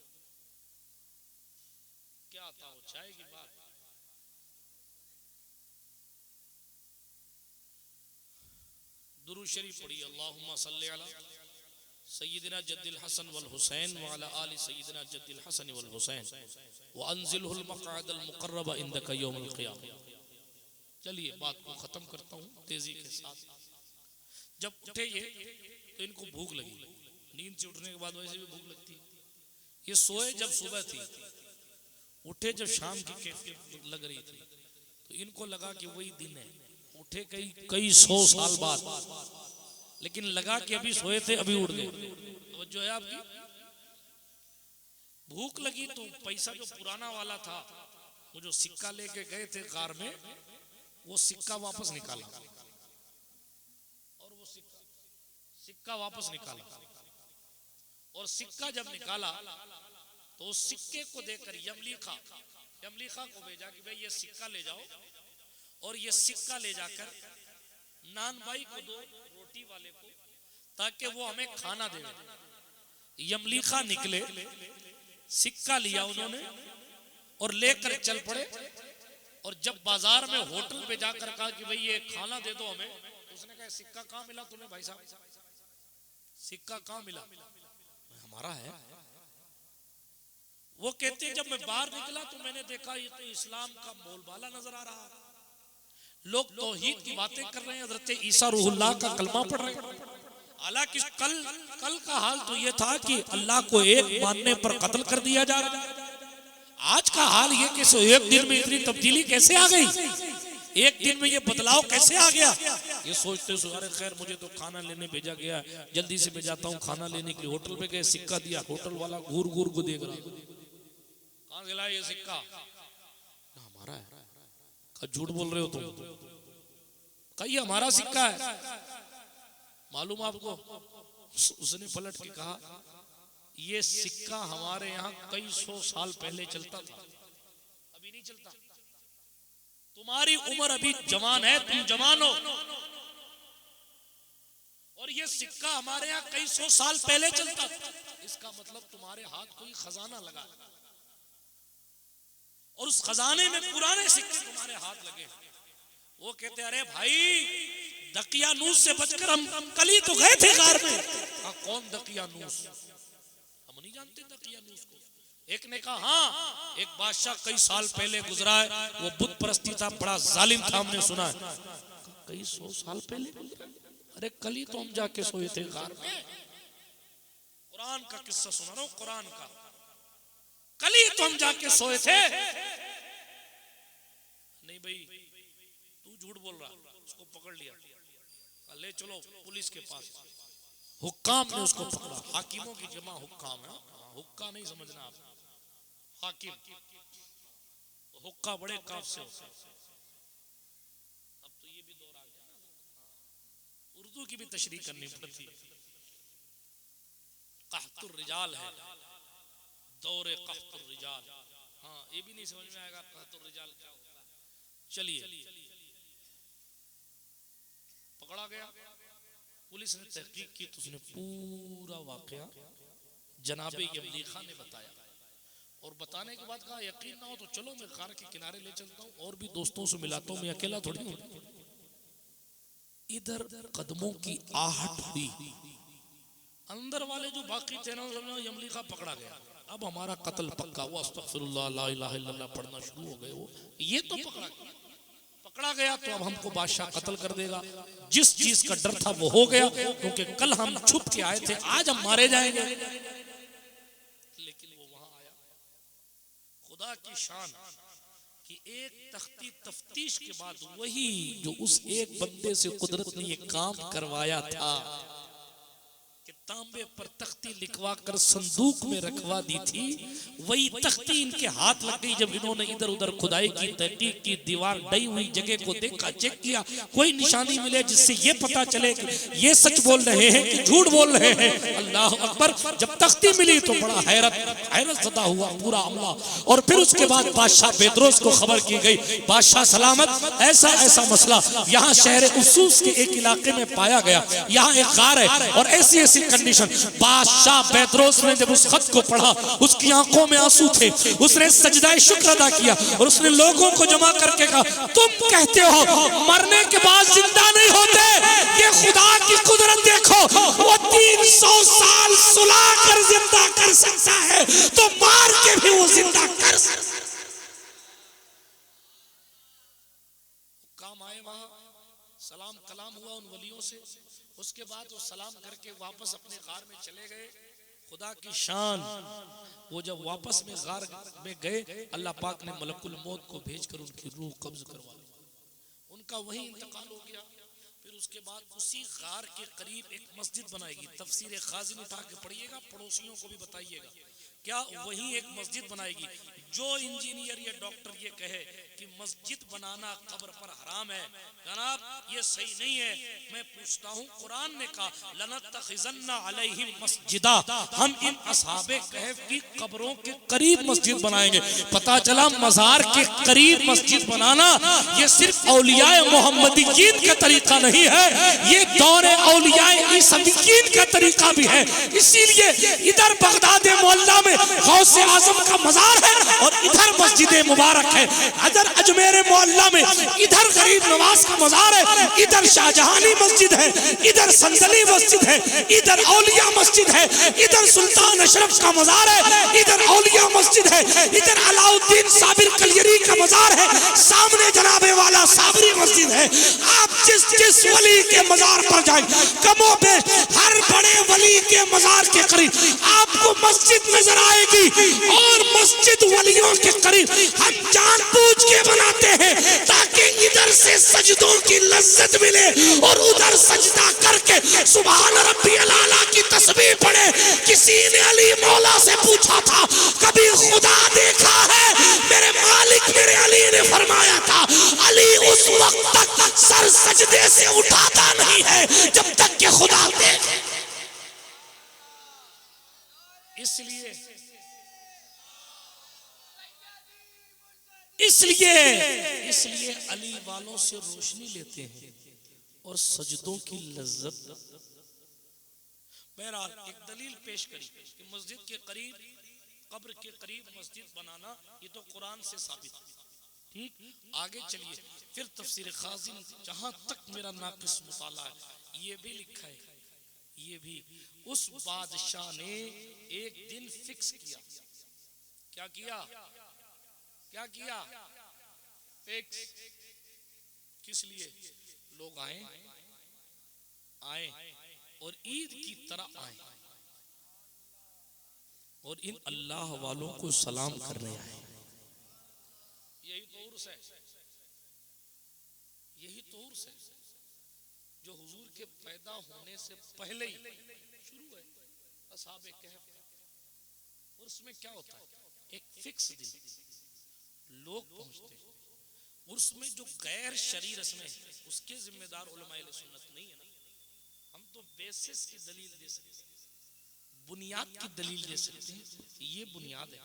Speaker 1: क्या आता हो चाय की बात। दुरूद शरीफ पढ़िए, अल्लाहुम्मा सल्ली अला सय्यिदिना जद्दिल हसन वल हुसैन व अला आलि सय्यिदिना जद्दिल हसन वल हुसैन व अंजिलहुल मक़अदल मुक़र्रब इंदका यौमल क़ियामह। चलिए बात को खत्म करता हूँ तेजी के साथ। जब उठे ये तो इनको भूख लगी, नींद से उठने के बाद वैसे भी भूख लगती है। ये सोए जब सुबह थी, उठे जब शाम की कैफियत लग रही थी, तो इनको लगा कि वही दिन है। उठे कई 100 साल बाद, लेकिन लगा कि अभी सोए थे अभी उठ गए। तो जो है आपकी भूख लगी तो पैसा जो पुराना वाला था, वो जो सिक्का लेके गए थे कार में, वो सिक्का वापस निकाला, और वो सिक्का वापस निकाला। और सिक्का जब निकाला तो उस सिक्के को देखकर यमलीखा को भेजा कि भाई ये सिक्का ले जाओ, और ये सिक्का ले जाकर नान भाई को दो, रोटी वाले को, ताकि वो हमें खाना दे। यमलीखा निकले, सिक्का लिया उन्होंने और लेकर चल पड़े। और जब बाजार में होटल पे जाकर कहा कि भाई ये खाना दे दो हमें, उसने कहा सिक्का कहाँ मिला तुम्हें भाई साहब, सिक्का कहाँ मिला? हमारा है। वो कहते जब मैं बाहर निकला तो मैंने देखा ये तो इस्लाम का बोलबाला नजर आ रहा। लोग तौहीद की बातें कर रहे हैं, हजरत ईसा रूहुल्लाह का कलमा पढ़ रहे हैं। हालांकि कल का हाल तो ये था कि अल्लाह को एक मानने पर कत्ल कर दिया जा रहा है। आज का हाल ये कि एक दिन में इतनी तब्दीली कैसे आ गई, एक दिन में ये बदलाव कैसे आ गया। ये सोचते अरे खैर मुझे तो खाना लेने भेजा गया, जल्दी से मैं जाता हूँ खाना लेने के लिए। होटल पे गए, सिक्का दिया, होटल वाला घूर घूर को देख रहा, कहाँ से लाया ये सिक्का? हमारा है। झूठ बोल रहे हो तुम, कहिए हमारा सिक्का है। मालूम आपको, उसने पलट के कहा ये सिक्का हमारे यहाँ कई 100 साल पहले चलता था, अभी नहीं चलता। तुम्हारी उम्र अभी जवान है, तुम जवान हो, और ये सिक्का हमारे यहाँ कई 100 साल पहले चलता था। इसका मतलब तुम्हारे हाथ कोई खजाना लगा, और उस खजाने में पुराने सिक्के तुम्हारे हाथ लगे। वो कहते अरे भाई दकियानूस से बचकर हम कल ही तो गए थे गार में। कौन दकियानूस? हम नहीं जानते दकियानूस को। एक ने कहा हाँ, एक बादशाह कई साल पहले गुजरा है, वो बुत परस्ती था, बड़ा जालिम था, हमने सुना है। कई 100 साल पहले? अरे कल ही तो हम जाके सोए थे गार में। कुरान का किस्सा सुना रहा हूं, कुरान का। कल ही तो हम जाके सोए थे। नहीं भाई तू झूठ बोल रहा। उसको पकड़ लिया, ले चलो पुलिस के पास। हुक्काम ने उसको पकड़ा, हाकिमों की जमा हुक्काम है, हुक्का नहीं समझना आप, हाकिम। हुक्का बड़े काफ से होता है। अब तो ये भी दौर आ गया ना, उर्दू की भी तशरीह करनी पड़ती है। कहतुर रिजाल है, दौरे कहतुर रिजाल। हाँ ये भी नहीं समझ में आएगा कहतुर रिजाल क्या होता है। चलिए पकड़ा गया, पुलिस ने तहकीक की तो उसने पूरा वाकया जनाबे यमली खान ने बताया, और बताने के बाद कहा यकीन ना हो तो चलो मैं कार के किनारे ले चलता हूँ और भी दोस्तों से मिलाता हूँ, मैं अकेला थोड़ी हूँ। इधर कदमों की आहट हुई, अंदर वाले जो बाकी थे ना यमली खान पकड़ा गया। अब हमारा कत्ल पक्का हुआ, अस्तगफिरुल्लाह ला इलाहा इल्लल्लाह पढ़ना शुरू हो गए। वो ये तो पकड़ा गया तो अब हमको बादशाह कत्ल कर देगा। जिस चीज का डर था वो हो गया, क्योंकि कल हम छुप के आए थे, आज हम मारे जाएंगे। लेकिन वो वहां आया, खुदा की शान कि एक तख्ती तफ्तीश के बाद वही जो उस एक बंदे से कुदरत ने ये काम करवाया था कि तांबे पर तख्ती लिखवा कर संदूक में रखवा दी थी, वही तख्ती इनके हाथ लग गई जब इन्होंने इधर उधर खुदाई की, तहकीक की, दीवार डई हुई जगह को देखा, चेक किया, कोई निशानी मिले जिससे ये पता चले कि ये सच बोल रहे हैं कि झूठ बोल रहे हैं। अल्लाह अकबर। जब तख्ती मिली तो बड़ा हैरत ज़दा हुआ पूरा अमला, और फिर उसके बाद बादशाह बेदरोस को खबर की गई, बादशाह सलामत ऐसा ऐसा मसला यहाँ शहर उसूस के एक इलाके में पाया गया, यहाँ एक गार है और ऐसी ऐसी कंडीशन। बादशाह बेदरोस ने जब उस खत को पढ़ा, उसकी आंखों में आंसू थे, उसने सजदाए शुक्र अदा किया और उसने लोगों को जमा करके कहा तुम कहते हो मरने के बाद जिंदा नहीं होते, ये खुदा की कुदरत देखो, वो 300 साल सुला कर जिंदा कर सकता है तो मार के भी वो जिंदा कर सकता है। काम आए वहां, सलाम कलाम हुआ उन वलियों से, उसके बाद वो सलाम करके वापस अपने गार में चले गए। खुदा की शान, वो जब वापस में गार में गए, अल्लाह पाक ने मलकुल मौत को भेजकर उनकी रूह कब्ज करवा ली, उनका वही इंतकाल हो गया। फिर उसके बाद उसी गार के करीब एक मस्जिद बनाएगी, तफसीर खाजिन उठा के पढ़िएगा, पड़ोसियों को भी बताइएगा, क्या वही एक मस्जिद बनाएगी। जो इंजीनियर या डॉक्टर ये कहे कि मस्जिद बनाना कब्र पर हराम है, जनाब ये सही नहीं है। मैं पूछता हूँ, कुरान ने कहा लनत्तखिज़न्ना अलैहिम मस्जिदा, हम इन असहाबे कहफ की कब्रों के करीब मस्जिद बनाएंगे। पता चला मजार के करीब मस्जिद बनाना ये सिर्फ औलियाए मोहम्मदीयीन का तरीका नहीं है, ये दौरे औलियाए ईसवीयीन का तरीका भी है। इसीलिए इधर बगदाद मोहल्ला में गौसे आजम का मजार है और इधर मस्जिद मुबारक है। इधर अजमेर मोहल्ला में इधर गरीब नवाज का मजार है, इधर शाहजहानी मस्जिद है, इधर संदली मस्जिद है, इधर औलिया मस्जिद है, इधर सुल्तान अशरफ का मजार है, इधर औलिया मस्जिद
Speaker 2: मस्जिद है, इधर अलाउद्दीन साबिर कलियरी का मजार है, सामने जनाबे वाला साबरी मस्जिद है। आप जिस जिस वली के मजार पर जाए, कमो बेश हर बड़े वली के मजार के करीब आपको मस्जिद नजर आएगी। और मस्जिद वलियों के करीब हम जानबूझ के बनाते हैं ताकि इधर से सजदों की लज्जत मिले और उधर सजदा करके सुभान रब्बियल आला की तस्बीह पढ़े। किसी ने अली मौला से पूछा था, कभी खुदा देखा है? मेरे मालिक मेरे अली ने फरमाया था, अली उस वक्त तक सर सजदे से उठाता नहीं है जब तक कि खुदा देखे।
Speaker 1: इसलिए अली वालों से रोशनी लेते हैं और सजदों की लज्जत। बहरहाल एक दलील पेश करी कि मस्जिद के करीब, कब्र के करीब मस्जिद बनाना ये तो कुरान से साबित है। ठीक, आगे चलिए फिर तफसीर खाजिन, जहां तक मेरा नाकिस मुताला है, ये भी लिखा है, ये भी उस बादशाह ने एक दिन फिक्स किया। क्या किया? क्या किया? फिक्स। किस लिए? लोग आए और ईद की तरह आए और इन अल्लाह वालों को सलाम करने आए। यही तो उर्स है, यही तो उर्स है जो हुजूर के पैदा होने से पहले ही शुरू है। असहाबे कहफ। उर्स में क्या होता है? एक फिक्स दिन लोग पहुंचते हैं। उर्स में जो गैर शरई रस्में उसके जिम्मेदार उलमाए सुन्नत नहीं है ना। हम तो बेसिस की दलील दे सकते हैं, बुनियाद की दलील दे सकते हैं। ये बुनियाद है,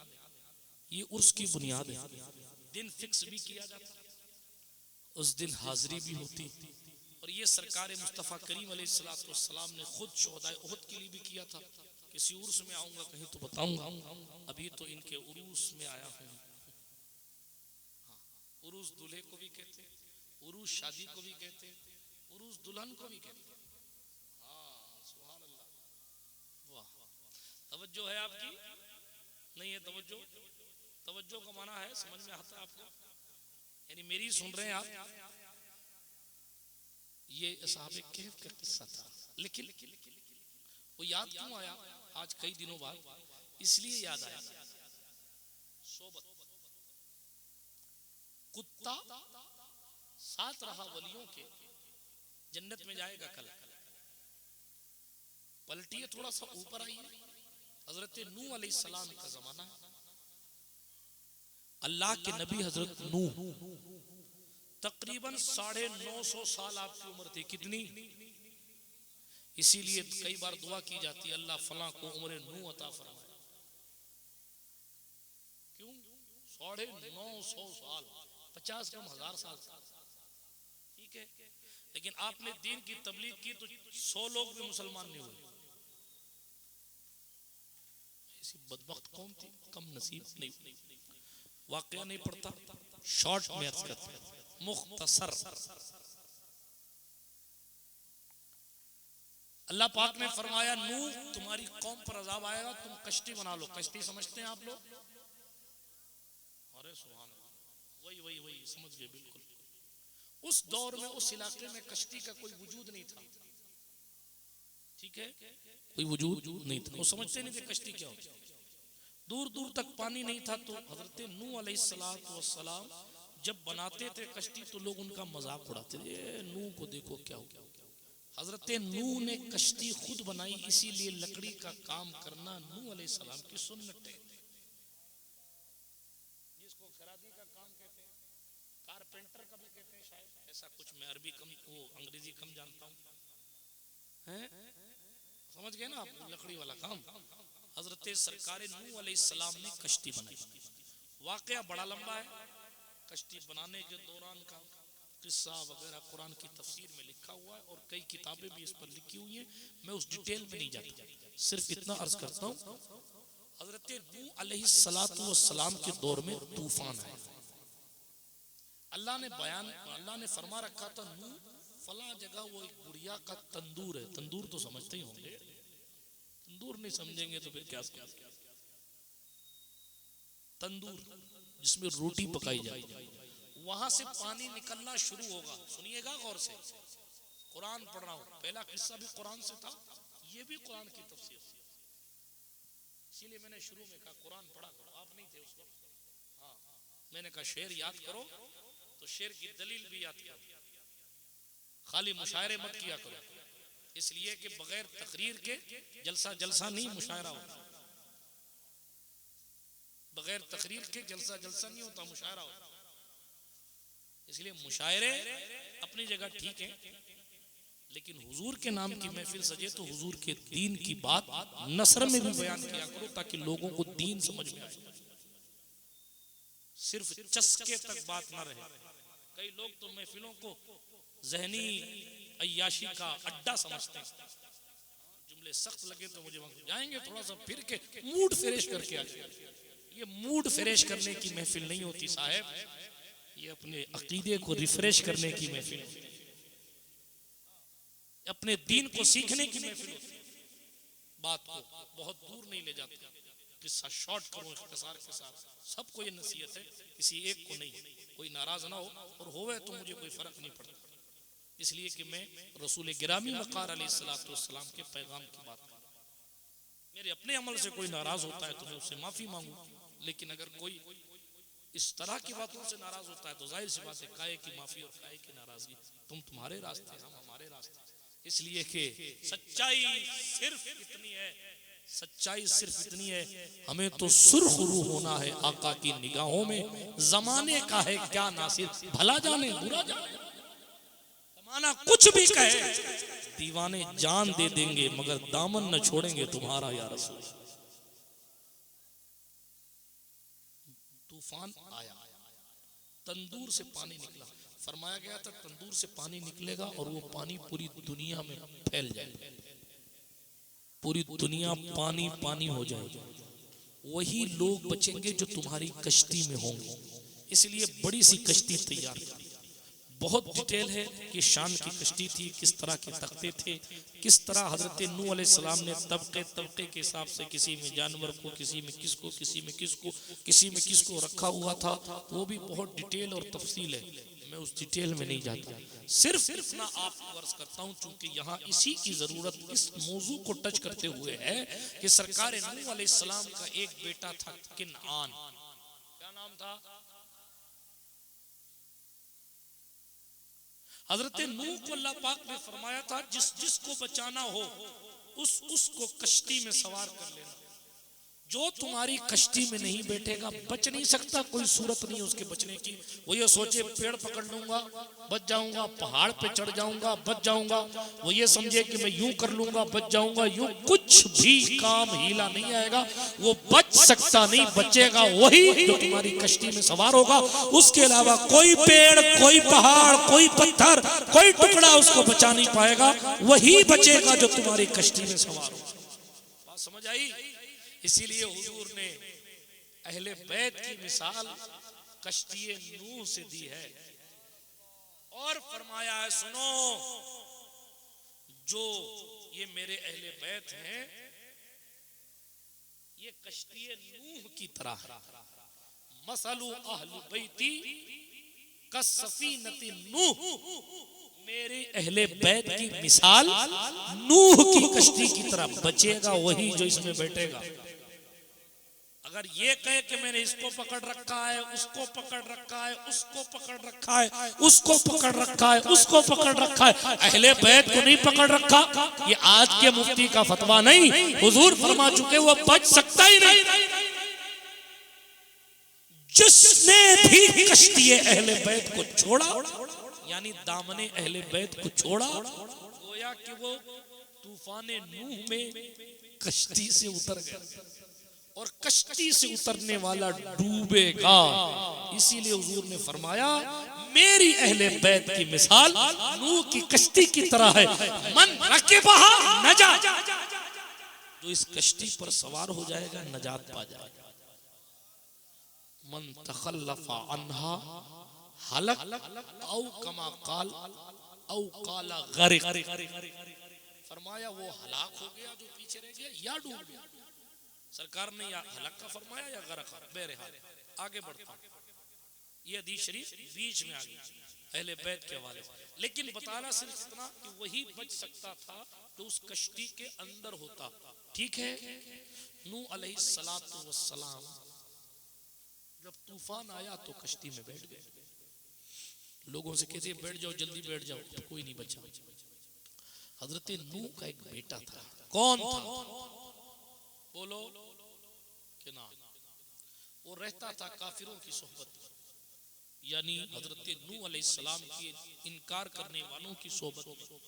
Speaker 1: ये उर्स की बुनियाद है। दिन फिक्स भी किया जाता, उस दिन हाजिरी भी होती। और ये सरकार मुस्तफ़ा करीम अलैहिस्सलाम ने खुद शोहदाए उहद के लिए भी किया था। किसी उर्स में आऊंगा कहीं तो बताऊंगा। अभी तो इनके उरूस में आया हूं। उरूस दूल्हे को भी कहते, उरूस शादी को भी कहते, उरूस दुल्हन को भी कहते। तवज्जो है आपकी? नहीं है तवज्जो? तवज्जो का माना है, समझ में आता है आपको? यानी मेरी सुन रहे हैं आप? ये असहाबे कहफ का किस्सा था, लेकिन वो याद क्यों आया आज कई दिनों बाद? इसलिए याद आया, सोबत कुत्ता साथ रहा वलियों के, जन्नत में जाएगा कल। पलटिए थोड़ा सा ऊपर आइए, हजरत नूह अलैहिस्सलाम का जमाना है। अल्लाह के नबी हजरत नूह तकरीबन 950 साल आपकी उम्र थी। कितनी? इसीलिए कई बार दुआ की जाती है, अल्लाह फला को उम्र नूह अता फरमाए। क्यों? 950 साल, 50 कम 1000 साल। ठीक है, लेकिन आपने दीन की तबलीग की तो 100 लोग भी मुसलमान नहीं हुए। ऐसी बदबख्त कौम थी, कम नसीब नहीं। वाकया नहीं पड़ता, शॉर्ट में अर्ज करते हैं, मुख्तसर। अल्लाह पाक ने फरमाया, नूह तुम्हारी कौम पर अजाब आएगा, तुम कश्ती बना लो। कश्ती समझते हैं आप लोग? अरे सुभान अल्लाह, वही समझ गए बिल्कुल। उस दौर में उस इलाके में कश्ती का कोई वजूद नहीं था। ठीक है, कोई वजूद नहीं था, वो समझते नहीं थे कश्ती क्या होती। दूर दूर तक पानी नहीं था। तो हजरत नूह अलैहिस्सलाम जब बनाते थे कश्ती तो लोग उनका मजाक उड़ाते थे, नूह को देखो क्या हो गया। हजरत नूह ने कश्ती खुद बनाई, इसीलिए लकड़ी का काम करना नूह अलैहिस्सलाम की सुन्नत है। जिसको खरादी का काम कहते हैं, कारपेंटर का भी कहते हैं शायद, ऐसा कुछ। मैं अरबी कम, वो अंग्रेजी कम जानता हूँ, समझ गए ना आप? लकड़ी वाला काम। हजरत सरकार नूह अलैहिस्सलाम ने कश्ती बनाई। वाकया बड़ा लंबा है, कश्ती बनाने के दौरान का किस्सा वगैरह कुरान की तफसीर में लिखा हुआ है और कई किताबें भी इस पर लिखी हुई हैं। मैं उस डिटेल में नहीं जाता, सिर्फ इतना अर्ज करता हूँ, हजरत नूह अलैहिस्सलाम के दौर में तूफान आया। अल्लाह ने फरमा रखा था, नूह फला जगह वो एक गुड़िया का तंदूर है। तंदूर तो समझते ही होंगे, तंदूर नहीं समझेंगे तो फिर क्या? तंदूर जिसमें रोटी पकाई जाए, वहां से पानी निकलना शुरू होगा। सुनिएगा गौर से, कुरान पढ़ रहा हूं, पहला किस्सा भी कुरान से था, ये भी कुरान की तफसीर से। इसीलिए मैंने शुरू में कहा कुरान पढ़ा करो, आप नहीं थे उस वक्त। हाँ, मैंने कहा शेर याद करो तो शेर की दलील भी याद करो, खाली मुशायरे मत किया करो, इसलिए कि बगैर तकरीर के जलसा नहीं मुशायरा होता, बगैर तकरीर के जलसा नहीं होता, मुशायरा होता। इसलिए मुशायरे अपनी जगह ठीक है, लेकिन हुजूर के नाम की महफिल सजे तो हुजूर के दीन की बात नसर में भी बयान किया करो, ताकि लोगों को दीन समझ में आए, सिर्फ चस्के तक बात ना रहे। कई लोग तो महफिलों को जहनी अय्याशी का अड्डा समझते हैं, जुमले सख्त लगे तो मुझे जाएंगे थोड़ा सा फिर के मूड फ्रेश करके आ जाए। ये मूड फ्रेश करने की महफिल नहीं होती साहब, ये अपने अकीदे को रिफ्रेश करने की महफिल, अपने दीन को सीखने की महफिल। बात को बहुत दूर नहीं ले जाते, किस्सा शॉर्ट करूं इख्तिसार के साथ। सबको ये नसीहत है, किसी एक को नहीं। कोई नाराज ना हो, और होवे तो मुझे कोई फर्क नहीं पड़ता, इसलिए कि मैं रसूल गिरामी वक़ार अलैहिस्सलाम के पैगाम की बात कर रहा हूं। मेरे अपने अमल से कोई नाराज होता है तो मैं उससे माफी मांगू, लेकिन अगर कोई इस तरह की बातों से नाराज होता है तो जाहिर सी बात है, काहे की माफी और काहे की नाराजगी। तुम तुम्हारे रास्ते, हम हमारे रास्ते। इसलिए कि सच्चाई सिर्फ इतनी है, सच्चाई सिर्फ इतनी है, हमें तो सुर्ख रूह होना है आका की निगाहों में। जमाने का है क्या नासिर, भला जाने बुरा जाने, जमाना कुछ भी कहे, दीवाने जान दे देंगे मगर दामन न छोड़ेंगे तुम्हारा या रसूल। तूफान आया, तंदूर से पानी निकला, फरमाया गया था तंदूर से पानी निकलेगा और वो पानी पूरी दुनिया में फैल जाएगा, पूरी दुनिया पानी पानी हो जाएगी। वही लोग बचेंगे जो तुम्हारी कश्ती में होंगे। इसलिए बड़ी सी कश्ती तैयार करी। बहुत डिटेल है कि शान की कश्ती थी, किस तरह के तख्ते थे, किस तरह हजरत नूह अलैहिस्सलाम ने तबके तबके के हिसाब से किसी में जानवर को, किसी में किसको, किसी में किसको, किसी में किसको रखा हुआ था। वो भी बहुत डिटेल और तफसील है, मैं उस डिटेल में नहीं जाता। सिर्फ इतना आपको अर्ज करता हूँ, चूंकि यहाँ इसी की जरूरत इस मौजू को टच करते हुए है कि सरकार नूह अलैहिस्सलाम का एक बेटा था किनआन। क्या नाम था? हजरत नूह को अल्लाह पाक ने फरमाया था जिसको बचाना हो उसको कश्ती में सवार कर लेना। जो तुम्हारी कश्ती में नहीं बैठेगा बच नहीं सकता, कोई सूरत नहीं उसके बचने की। वो ये सोचे पेड़ पकड़ लूंगा बच जाऊंगा, पहाड़ पे चढ़ जाऊंगा बच जाऊंगा, वो ये समझे कि मैं यूं कर लूंगा बच जाऊंगा, यूं कुछ भी काम हीला नहीं आएगा। वो बच सकता नहीं, बचेगा वही जो तुम्हारी कश्ती में सवार होगा। उसके अलावा कोई पेड़, कोई पहाड़, कोई पत्थर, कोई टुकड़ा उसको बचा नहीं पाएगा। वही बचेगा जो तुम्हारी कश्ती में सवार होगा। बात समझ आई? इसीलिए हुजूर ने अहले बैत की मिसाल कश्ती नूह से दी है और फरमाया है सुनो, जो ये मेरे अहले बैत हैं ये कश्ती नूह की तरह है। मसलु अहल बैती कसफीनति नूह, मेरे अहले बैत की मिसाल नूह की कश्ती की तरह। बचेगा वही जो इसमें बैठेगा। अगर ये कहे कि मैंने इसको पकड़ रखा है, उसको पकड़ रखा है, उसको पकड़ रखा है, उसको पकड़ रखा है, उसको पकड़ रखा है, अहले बैत को नहीं पकड़ रखा, ये आज के मुफ्ती का फतवा नहीं, हुजूर फरमा चुके वो बच सकता ही नहीं। जिसने भी कश्ती अहले बैत को छोड़ा, यानी दामने अहले बैत को छोड़ा, गोया कि वो तूफान नूह में कश्ती से उतर गया और कश्ती से उतरने वाला डूबेगा। इसीलिए हुजूर ने फरमाया मेरी अहले बैत की मिसाल नूह की कश्ती की तरह है। मन रकिबहा नजा, जो इस कश्ती पर सवार हो जाएगा नजात पा जाएगा। मन तखल्लफा अन्हा हलक औ कमा काल औ काला गरिक, फरमाया वो हलाक हो गया जो पीछे रह गया या डूब गया। सरकार ने या हलाका फरमाया या गरका, बहरहाल आगे बढ़ता हूं। ये हदीस शरीफ बीच में आ गई अहले बैत के हवाले से, लेकिन बताना सिर्फ इतना कि वही बच सकता था तो उस कश्ती के अंदर होता। ठीक है, नूह अलैहिस्सलातु वस्सलाम जब तूफान आया तो कश्ती में बैठ गए, लोगों से कहते बैठ जाओ, जल्दी बैठ जाओ, तो कोई नहीं बचा। हजरत नूह का एक बेटा था, कौन था? बोलो कि ना, वो रहता था काफिरों की सोहबत में, यानी हजरत नूह अलैहिस्सलाम के इनकार करने वालों की सोहबत में,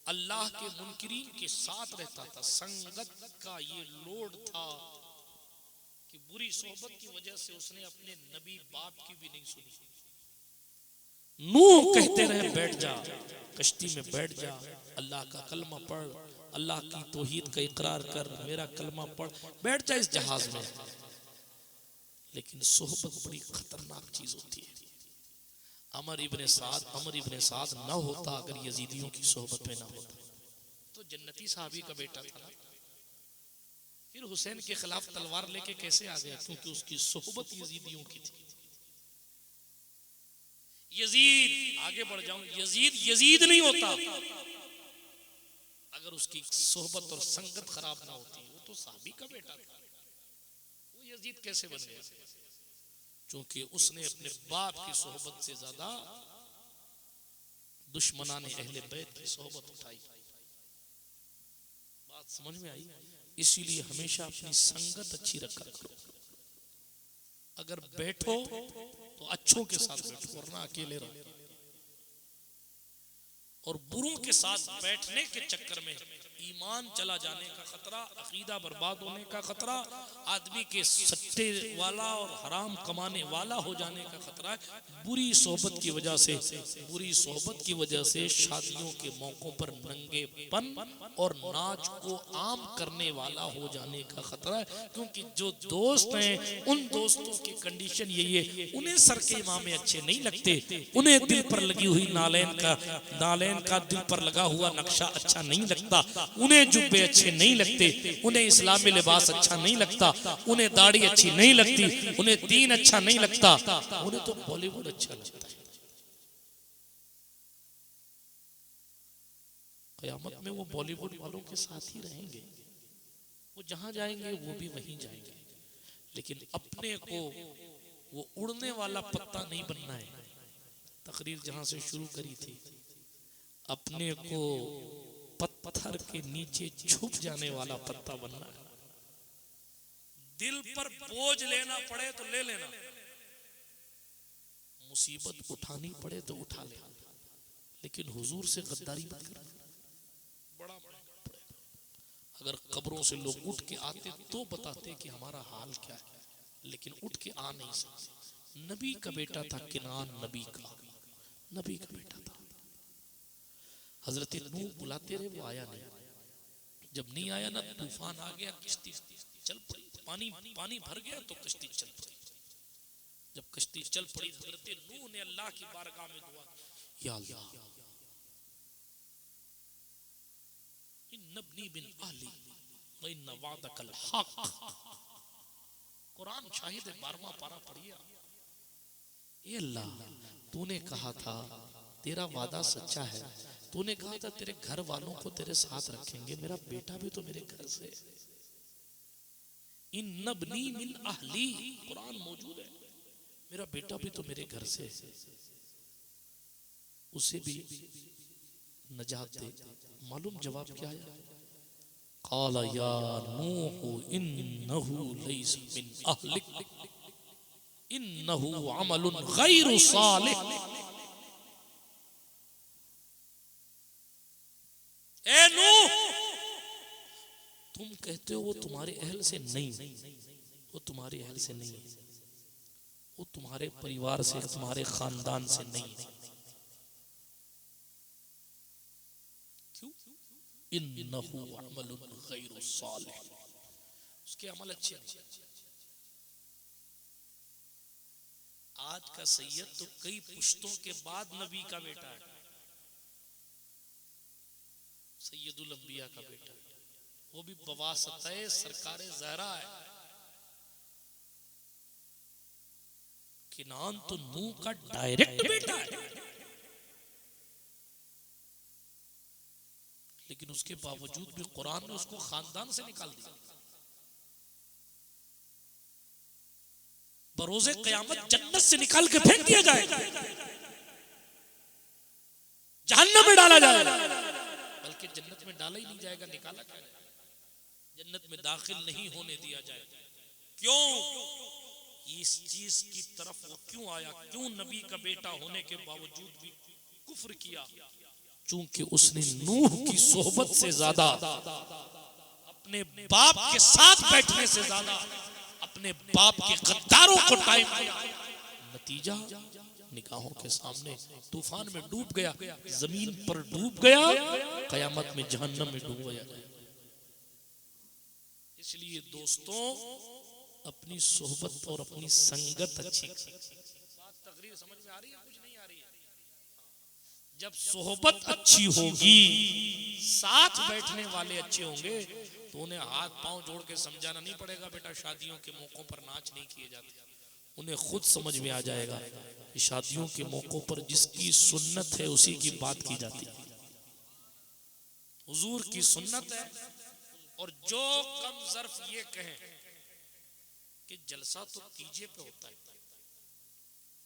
Speaker 1: अल्लाह के मुनकिरीन के साथ रहता था। संगत का ये लोड था कि बुरी सोहबत की वजह से उसने अपने नबी बाप की भी नहीं सुनी। नूह कहते रहे बैठ जा, कश्ती में बैठ जा, अल्लाह का कलमा पढ़, अल्लाह की तौहीद का इकरार कर, मेरा कलमा पढ़, बैठ जा इस जहाज में। लेकिन सोहबत बड़ी खतरनाक चीज होती है। अमर इब्ने साद न होता अगर यजीदियों की सोहबत में ना होता तो जन्नती साहबी का बेटा था ना। फिर हुसैन के खिलाफ तलवार लेके कैसे आ गया? क्योंकि उसकी सोहबत यजीदियों की थी। यजीद, आगे बढ़ जाऊं, यजीद नहीं होता अगर उसकी सोहबत और संगत खराब ना होती। वो तो साहबी का बेटा था, वो यजीद कैसे बन गया? क्योंकि उसने अपने बाप की सोहबत से ज्यादा दुश्मनाने अहले बैत की सोहबत उठाई। बात समझ में आई? इसीलिए हमेशा अपनी संगत अच्छी रखा करो। अगर बैठो तो अच्छों के साथ बैठो, वरना अकेले रहो। और बुरों के साथ बैठने के चक्कर में ईमान चला जाने का खतरा, अकीदा बर्बाद होने का खतरा, आदमी के सट्टे वाला और हराम कमाने वाला हो जाने का खतरा है। बुरी सोहबत की वजह से शादियों के मौकों पर नंगेपन और नाच को आम करने वाला हो जाने का खतरा है। क्योंकि जो दोस्त हैं उन दोस्तों की कंडीशन यही है, उन्हें सर के इमामे अच्छे नहीं लगते, उन्हें दिल पर लगी हुई नालैन का दिल पर लगा हुआ नक्शा अच्छा नहीं लगता, उन्हें जुब्बे अच्छे नहीं लगते, उन्हें इस्लामी लिबास अच्छा नहीं लगता, उन्हें दाढ़ी अच्छी नहीं लगती, उन्हें दीन अच्छा नहीं लगता, उन्हें तो बॉलीवुड अच्छा लगता है। क़यामत में वो बॉलीवुड वालों के साथ ही रहेंगे, वो जहां जाएंगे वो भी वहीं जाएंगे। लेकिन अपने को वो उड़ने वाला पत्ता नहीं बनना है। तकरीर जहां से शुरू करी थी, अपने को पत्थर के नीचे छुप जाने वाला पत्ता बनना है। दिल पर बोझ लेना पड़े तो ले लेना, मुसीबत उठानी पड़े तो उठा लेना, लेकिन हुजूर से गद्दारी मत करना। बड़ा अगर कब्रों से लोग उठ के आते तो बताते कि हमारा हाल क्या है, लेकिन उठ के आ नहीं सकते। नबी का बेटा था किनान, नबी का बेटा था। हजरत नूह बुलाते रहे, वो आया नहीं। जब नहीं आया ना, तूफान आ गया, कश्ती चल पड़ी, पानी भर गया तो कश्ती चल पड़ी। जब कश्ती चल पड़ी, हजरत नूह ने अल्लाह की बारगाह में दुआ की, या अल्लाह इन्नब्नी बिन अहली व इन्न वअदकल हक। कुरान शाहिद है, 12वां पारा पढ़िए। ये अल्लाह, तूने कहा था तेरा वादा सच्चा है, तूने कहा था तेरे घर वालों को तेरे साथ रखेंगे, मेरा बेटा भी तो मेरे घर से। इन्नब्नी मिन अहली, कुरान मौजूद है, मेरा बेटा भी तो मेरे घर से, उसे भी नजात दे। मालूम जवाब क्या है? क़ाला या नूह इन्नहु लैसा मिन अहलिक इन्नहु अमलुन गैरु सालिह। ए नूह, तुम कहते हो वो तुम्हारे अहल से नहीं, वो तुम्हारे अहल से नहीं है, वो तुम्हारे परिवार से, तुम्हारे खानदान से नहीं है। क्यों? इन्नहु अमलुन गैरु सालिह, उसके अमल अच्छे नहीं। आज का सैयद तो कई पुश्तों के बाद नबी का बेटा है, सैयदुल अंबिया का बेटा। वो भी बवासते सरकारे ज़हरा है। किनान तो नूह का डायरेक्ट बेटा है, लेकिन उसके बावजूद भी कुरान ने उसको खानदान से निकाल दिया। बरोज़े क़यामत जन्नत से निकाल के फेंक दिया जाएगा, जहन्नम में डाला जाएगा, बल्कि जन्नत में डाला ही नहीं जाएगा, निकाला जाएगा, जन्नत में दाखिल नहीं होने दिया जाएगा। क्यों? इस चीज की तरफ वो क्यों आया? क्यों नबी का बेटा होने के बावजूद भी कुफ्र किया? चूंकि उसने नूह की सोहबत से ज्यादा, अपने बाप के साथ बैठने से ज्यादा अपने बाप के गद्दारों को टाइम दिया। नतीजा निगाहों के सामने तूफान में डूब गया, जमीन पर डूब गया, कयामत में जहन्नम में डूब गया। इसलिए दोस्तों, अपनी सोहबत और अपनी संगत अच्छी। बात तकरीर समझ में आ रही है? कुछ नहीं आ रही है? जब सोहबत अच्छी होगी, साथ बैठने वाले अच्छे होंगे, तो उन्हें हाथ पांव जोड़ के समझाना नहीं पड़ेगा, बेटा शादियों के मौकों पर नाच नहीं किए जाते। उन्हें खुद समझ में आ जाएगा कि शादियों के मौकों पर जिसकी सुन्नत है उसी की बात की जाती है। हुजूर की सुन्नत है, और जो कम ज़र्फ ये कहें कि जलसा तो डीजे पे होता है,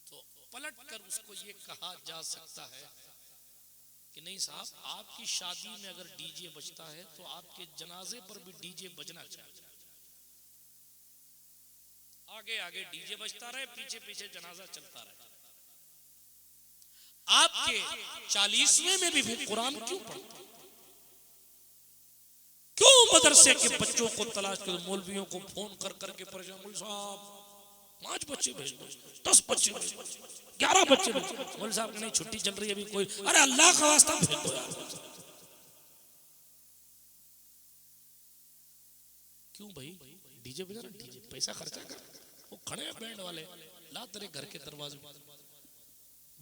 Speaker 1: तो पलट कर उसको ये कहा जा सकता है कि नहीं साहब, आपकी शादी में अगर डीजे बजता है तो आपके जनाजे पर भी डीजे बजना चाहिए। आगे आगे डीजे बजता रहे, पीछे पीछे जनाजा चलता रहे। आपके 40वें में भी फिर कुरान क्यों पढ़ते? क्यों मदरसे के बच्चों को तलाश कर मौलवियों को फोन कर करके परेशान? मौलवी साहब 5 बच्चे भेज दो, 10 बच्चे भेज दो, 11 बच्चे भेज दो। मौलवी साहब नहीं, छुट्टी चल रही है अभी कोई। अरे अल्लाह का वास्ता भेज दो यार। क्यों भाई? डीजे बजा, डीजे पैसा खर्चा कर, वो खड़े हैं बैंड वाले, ला तेरे घर के दरवाजे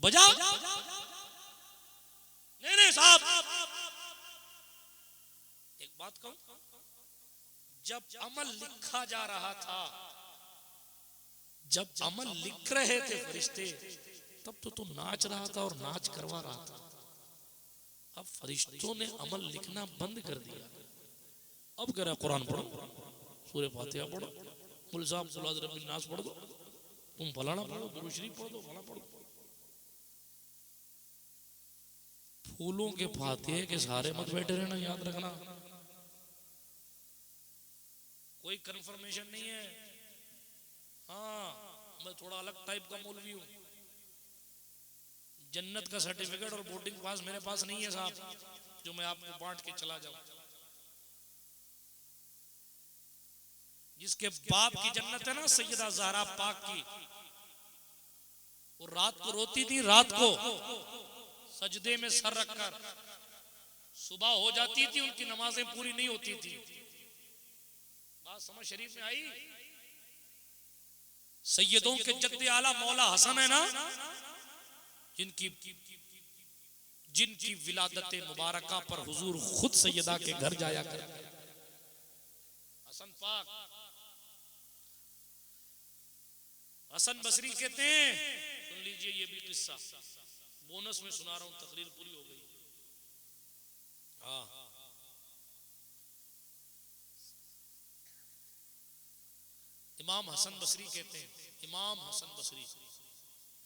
Speaker 1: बजा। नहीं साहब, एक बात कहूं, जब अमल लिखा जा रहा था, जब अमल लिख रहे थे फरिश्ते, तब तो तू नाच रहा था और नाच करवा रहा था। अब फरिश्तों ने अमल लिखना बंद कर दिया। अब कह रहा कुरान पढ़ो, सूरह फातिहा पढ़ो, मुल साहब सुलाद रब्बिन नास पढ़ दो, तुम फलाना पढ़ो, दुरूद शरीफ पढ़ दो, फलाना पढ़ो। फूलों के फातिहे के सहारे मत बैठे रहना, याद रखना। कोई कंफर्मेशन नहीं है। हाँ, मैं थोड़ा अलग टाइप का मौलवी हूं। जन्नत का सर्टिफिकेट और बोर्डिंग पास मेरे पास नहीं है साहब, जो मैं आपको बांट के चला जाऊं। जिसके बाप की जन्नत है ना, सैयदा ज़हरा पाक की, वो रात को रोती थी, रात को सजदे में सर रखकर। सुबह हो जाती थी, उनकी नमाजें पूरी नहीं होती थी। बात समझ शरीफ में आई? सैयदों के जद्दे आला मौला हसन है ना, जिनकी विलादत मुबारका पर हुजूर खुद सैयदा के घर जाया कर। हसन पाक, हसन बसरी कहते हैं, सुन लीजिए ये भी किस्सा, बोनस में सुना रहा हूं, तकरीर पूरी हो गई। हाँ, इमाम हसन बसरी कहते हैं, इमाम हसन बसरी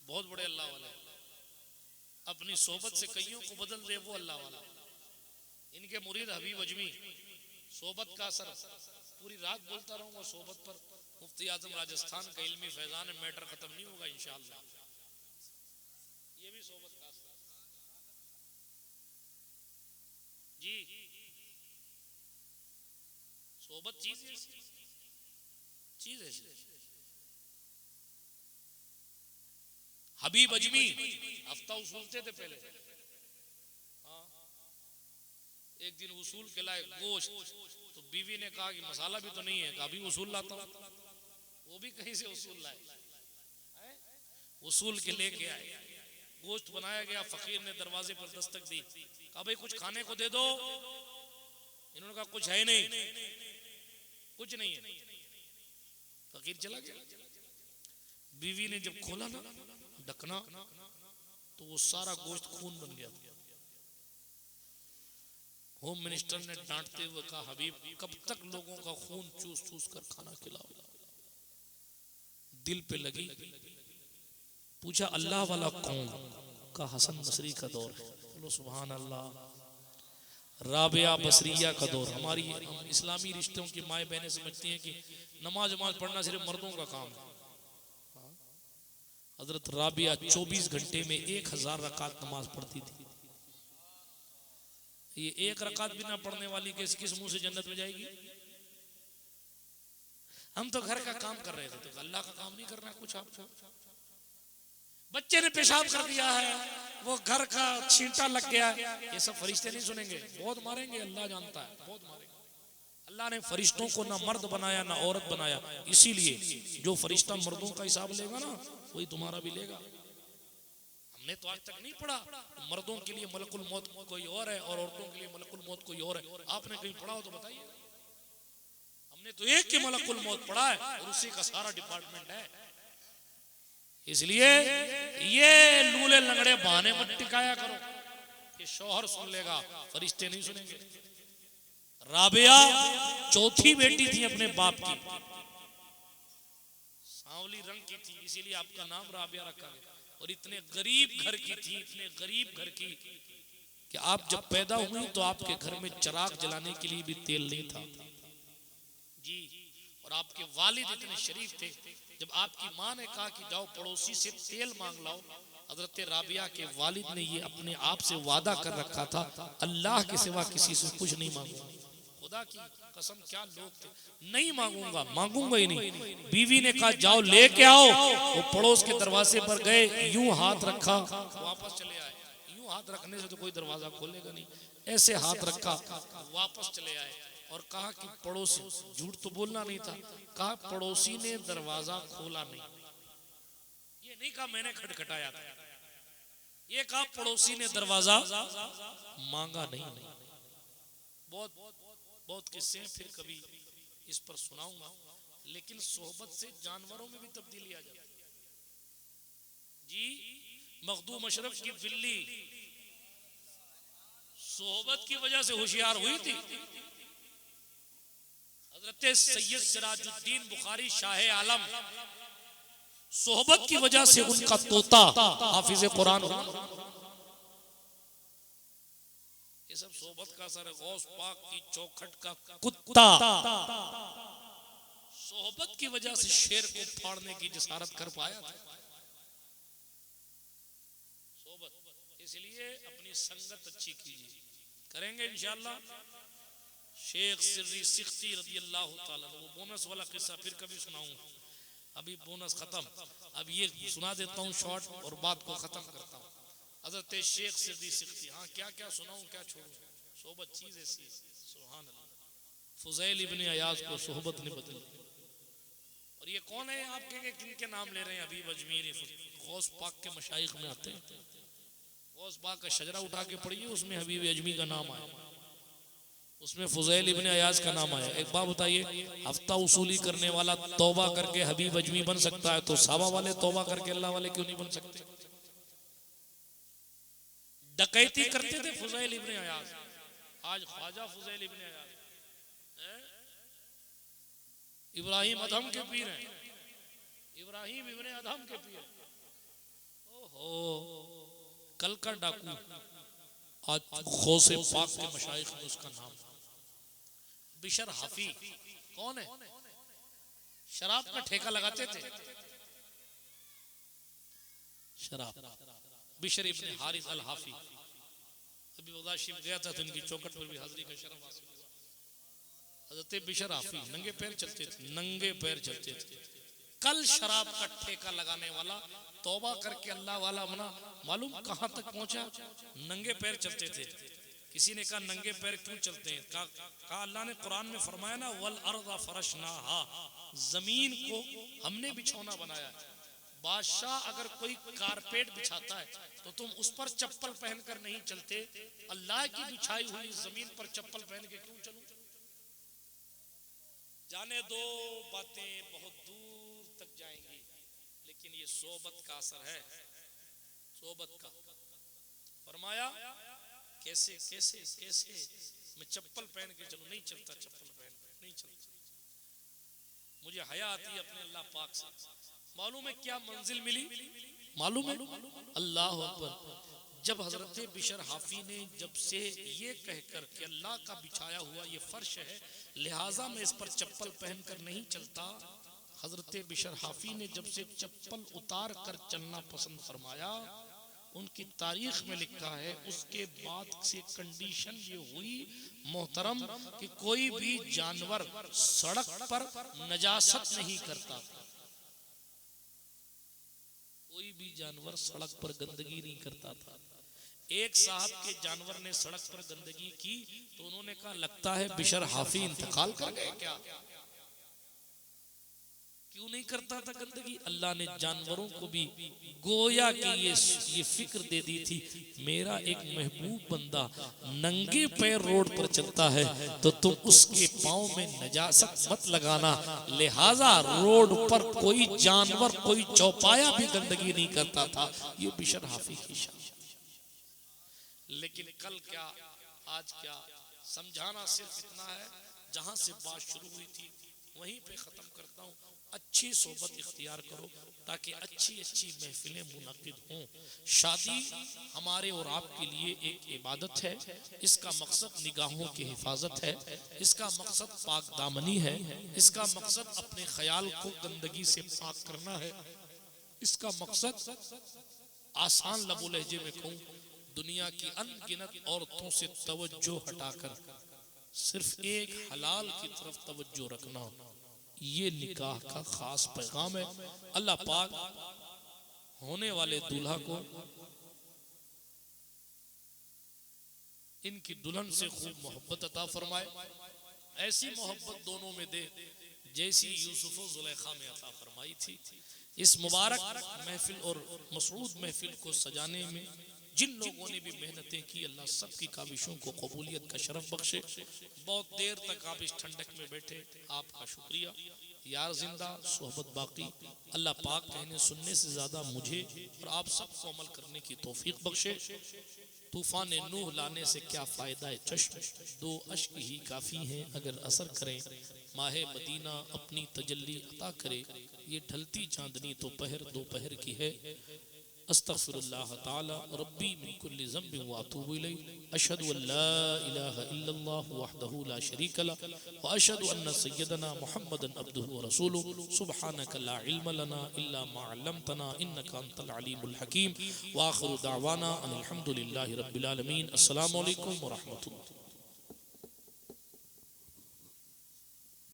Speaker 1: बहुत बड़े अल्लाह वाले, अपनी सोबत से कईयों को बदल दे वो अल्लाह वाला। इनके मुरीद हबीब अजमी, सोबत का असर, पूरी रात बोलता रहूंगा सोबत पर। मुफ्ती आजम राजस्थान का इल्मी फैजान है, मैटर खत्म नहीं होगा इंशाअल्लाह। ये भी सोबत का असर जी। सोबत चीज है, चीज है। हबीब अजमी हफ्ता उसूलते थे पहले। हाँ, एक दिन उसूल के लाए गोश्त, तो बीवी ने कहा कि मसाला भी तो नहीं है, अभी उसूल लाता हूं। वो भी कहीं से उसूल लाए, उसूल के लेके आए, गोश्त बनाया गया। फकीर ने दरवाजे पर दस्तक दी, कहा भाई कुछ खाने को दे दो। इन्होंने कहा कुछ है नहीं, कुछ नहीं है। फकीर चला गया। बीवी ने जब खोला ना ढकना तो वो सारा गोश्त खून बन गया। होम मिनिस्टर ने डांटते हुए कहा, हबीब कब तक लोगों का खून चूस चूस कर खाना खिलाओ? दिल पे लगी। पूछा अल्लाह वाला कौन? का हसन बसरी का दौर है। बोलो सुभान अल्लाह। राबिया बसरिया का दौर। हम इस्लामी रिश्तों की माए बहनें समझती हैं कि नमाज पढ़ना सिर्फ मर्दों का काम है। हजरत राबिया 24 घंटे में 1000 रकात नमाज पढ़ती थी। ये एक रकात भी ना पढ़ने वाली किस मुंह से जन्नत में जाएगी? हम तो घर का काम कर रहे थे, तो अल्लाह का काम नहीं करना कुछ आपको। बच्चे ने पेशाब कर दिया है, वो घर का छींटा लग गया, ये सब फरिश्ते नहीं सुनेंगे, बहुत मारेंगे, अल्लाह जानता है, बहुत मारेंगे। अल्लाह ने फरिश्तों को ना मर्द बनाया ना औरत बनाया, इसीलिए जो फरिश्ता मर्दों का हिसाब लेगा ना वही तुम्हारा भी लेगा। हमने तो आज तक नहीं पढ़ा मर्दों के लिए मलकुल मौत कोई और है और औरतों के लिए मलकुल मौत कोई और है। आपने कहीं पढ़ा हो तो बताइए। हमने तो एक ही मलकुल मौत पढ़ा है और उसी का सारा डिपार्टमेंट है। इसलिए ये लूले लंगड़े बहाने मत टिकाया करो कि शौहर सुन लेगा, फरिश्ते नहीं सुनेंगे। राबिया चौथी बेटी थी अपने बाप की, सांवली रंग की थी, इसीलिए आपका नाम राबिया रखा गया। और इतने गरीब घर की थी, इतने गरीब घर की कि आप जब पैदा हुई तो आपके घर में चिराग जलाने के लिए भी तेल नहीं था जी। और आपके वालिद इतने शरीफ थे, जब आपकी माँ ने कहा कि जाओ पड़ोसी से तेल मांग लाओ, हजरत राबिया के वालिद ने ये अपने आप से वादा कर रखा था, अल्लाह के सिवा किसी से कुछ नहीं मांगूंगा। खुदा की कसम क्या लोग थे, नहीं मांगूंगा, मांगूंगा ही नहीं। बीवी ने कहा जाओ लेके आओ, वो पड़ोस के दरवाजे पर गए, यूं हाथ रखा, वापस चले आए। यूं हाथ रखने से तो कोई दरवाजा खोलेगा नहीं, ऐसे हाथ रखा, वापस चले आए और कहा कि पड़ोसी, झूठ तो बोलना नहीं था, कहा पड़ोसी ने दरवाजा खोला नहीं। ये नहीं कहा मैंने खटखटाया था, ये कहा पड़ोसी ने दरवाजा मांगा नहीं। बहुत किस्से हैं, फिर कभी इस पर सुनाऊंगा। लेकिन सोहबत से जानवरों में भी तब्दीली आ जाती जी। मखदूम अशरफ की बिल्ली सोहबत की वजह से होशियार हुई थी। हजरत सैयद सिराजुद्दीन बुखारी शाह आलम, सोहबत की वजह से उनका तोता हाफिज कुरान। ये सब सोहबत का असर है। गौस पाक की चौखट का कुत्ता सोहबत की वजह से शेर को फाड़ने की जिसारत कर पाया था। सोहबत, इसलिए अपनी संगत अच्छी कीजिए, करेंगे इंशाअल्लाह। शेख सिर्री सिख्ती रज़ी अल्लाह ताला, वो बोनस वाला किस्सा फिर कभी सुनाऊंगा, अभी बोनस खत्म। अब ये सुना देता हूँ शॉर्ट और बात को खत्म करता हूँ। हजरत शेख सिर्री सिख्ती, हाँ क्या क्या सुनाऊं क्या छोड़ूं, सोहबत चीज ऐसी है, सुभान अल्लाह। फुज़ैल इब्ने अयाज को सोहबत ने बदल। और ये कौन है आप कहेंगे किनके नाम ले रहे हैं? हबीब अजमीरी, गौस पाक के मशाइख में आते हैं। गौस पाक का शजरा उठा के पढ़िए, उसमें हबीब अजमी का नाम आया, उसमें फुज़ैल इब्ने अयाज का नाम आया। एक बात बताइए, हफ्ता उसूली करने वाला तौबा करके हबीब अजमी बन सकता है, तो साहबा वाले तौबा करके अल्लाह वाले क्यों नहीं बन सकते? डकैती करते थे फुज़ैल इब्ने अयाज, आज ख्वाजा फुज़ैल इब्ने अयाज इब्राहिम अदहम के पीर हैं, इब्राहिम इब्ने अदहम के पीर। ओहो, कल का डाकू आज गौसे पाक के मशाइख में उसका नाम बिशर हाफी। कौन है? शराब का ठेका लगाते थे, शराब। बिशर इब्ने हारिस अल हाफी, अभी बगदाद शरीफ गया था तो इनकी चौखट पर भी हाजिरी का शरफ हासिल हुआ। हज़रत बिशर हाफी नंगे पैर चलते थे, नंगे पैर चलते थे। कल शराब का ठेका लगाने वाला तौबा करके अल्लाह वाला बना, मालूम कहां तक पहुंचा? नंगे पैर चलते थे। किसी ने कहा नंगे पैर क्यों चलते हैं? कहा अल्लाह ने कुरान में फरमाया ना, वल अर्ज़ फरशनाहा, जमीन को हमने बिछौना बनाया। बादशाह अगर कोई कारपेट बिछाता है तो तुम उस पर चप्पल पहनकर नहीं चलते, अल्लाह की बिछाई हुई जमीन पर चप्पल पहन के क्यों चलो? जाने दो बातें बहुत दूर तक जाएंगी, लेकिन ये सोबत का असर है, सोबत का। फरमाया कैसे कैसे कैसे मैं चप्पल पहन के चलूं, नहीं चलता, चप्पल पहन नहीं चलता, मुझे हया आती है अपने अल्लाह पाक से। मालूम है क्या मंजिल मिली? मालूम है? अल्लाह अकबर। जब हजरत बिशर हाफी ने जब से ये कहकर कि अल्लाह का बिछाया हुआ ये फर्श है, लिहाजा मैं इस पर चप्पल पहनकर नहीं चलता, हजरत बिशर हाफी ने जब से चप्पल उतार कर चलना पसंद फरमाया, उनकी तारीख में लिखा है उसके बाद से कंडीशन ये हुई मोहतरम कि कोई भी जानवर सड़क पर नजासत नहीं करता था, कोई भी जानवर सड़क पर गंदगी नहीं करता था। एक साहब के जानवर ने सड़क पर गंदगी की तो उन्होंने कहा लगता है बिशर हाफी इंतकाल कर गए क्या, क्यों नहीं करता था गंदगी? अल्लाह ने जानवरों को भी गोया कि ये फिक्र दे दी थी, मेरा एक महबूब बंदा नंगे पैर रोड पर चलता है तो तुम उसके पाँव में नजासत मत लगाना, लिहाजा रोड पर कोई जानवर कोई चौपाया भी गंदगी नहीं करता था। ये बिशर हाफी की शान। लेकिन कल क्या आज क्या, समझाना सिर्फ इतना है, जहां से बात शुरू हुई थी वहीं पे खत्म करता हूँ। अच्छी सोबत इख्तियार करो ताकि अच्छी अच्छी महफिलें मुनक़िद हों। शादी हमारे और आपके लिए एक इबादत है, इसका मकसद निगाहों की हिफाजत है, इसका मकसद पाक दामनी है, इसका मकसद अपने ख्याल को गंदगी से पाक करना है, इसका मकसद आसान लबो लहजे में कहूँ दुनिया की अनगिनत औरतों से तवज्जो हटाकर सिर्फ एक हलाल की तरफ तवज्जो रखना, ये निकाह का खास पैगाम है। अल्लाह पाक होने वाले दूल्हा को इनकी दुल्हन से खूब मोहब्बत अता फरमाए, ऐसी मोहब्बत दोनों में दे जैसी यूसुफ और जुलेखा में अता फरमाई थी। इस मुबारक महफिल और मसरूद महफिल को सजाने में जिन लोगों ने भी मेहनतें की, अल्लाह सब की काविशों को कबूलियत का शरफ बख्शे। बहुत देर तक आप इस ठंडक में बैठे, आपका शुक्रिया। यार जिंदा सोहबत बाकी, अल्लाह पाक कहने सुनने से ज़्यादा मुझे और आप सबको अमल करने की तौफीक बख्शे। तूफान नूह लाने से क्या फ़ायदा है चश्म, दो अश्क ही काफ़ी हैं अगर असर करें, माहे मदीना अपनी तजल्ली अता करे, ये ढलती चांदनी तो पहर दोपहर की है। अस्तगफिरुल्लाह ताला रब्बी मिन कुल्लि ज़ंबिन व अतूबु इलैहि, अशहदु अल्ला इलाहा इल्लल्लाह वहदहु ला शरीका लह व अशहदु अन्न सय्यदना मुहम्मदन अब्दुहु व रसूलुहु, सुब्हानका ला इल्म लना इल्ला मा अल्लमतना इन्नका अंतल अलीमुल हकीम। व आखिरु दावाना अनिल हम्दुलिल्लाहि रब्बिल आलमीन। अस्सलामु अलैकुम व रहमतुल्लाह।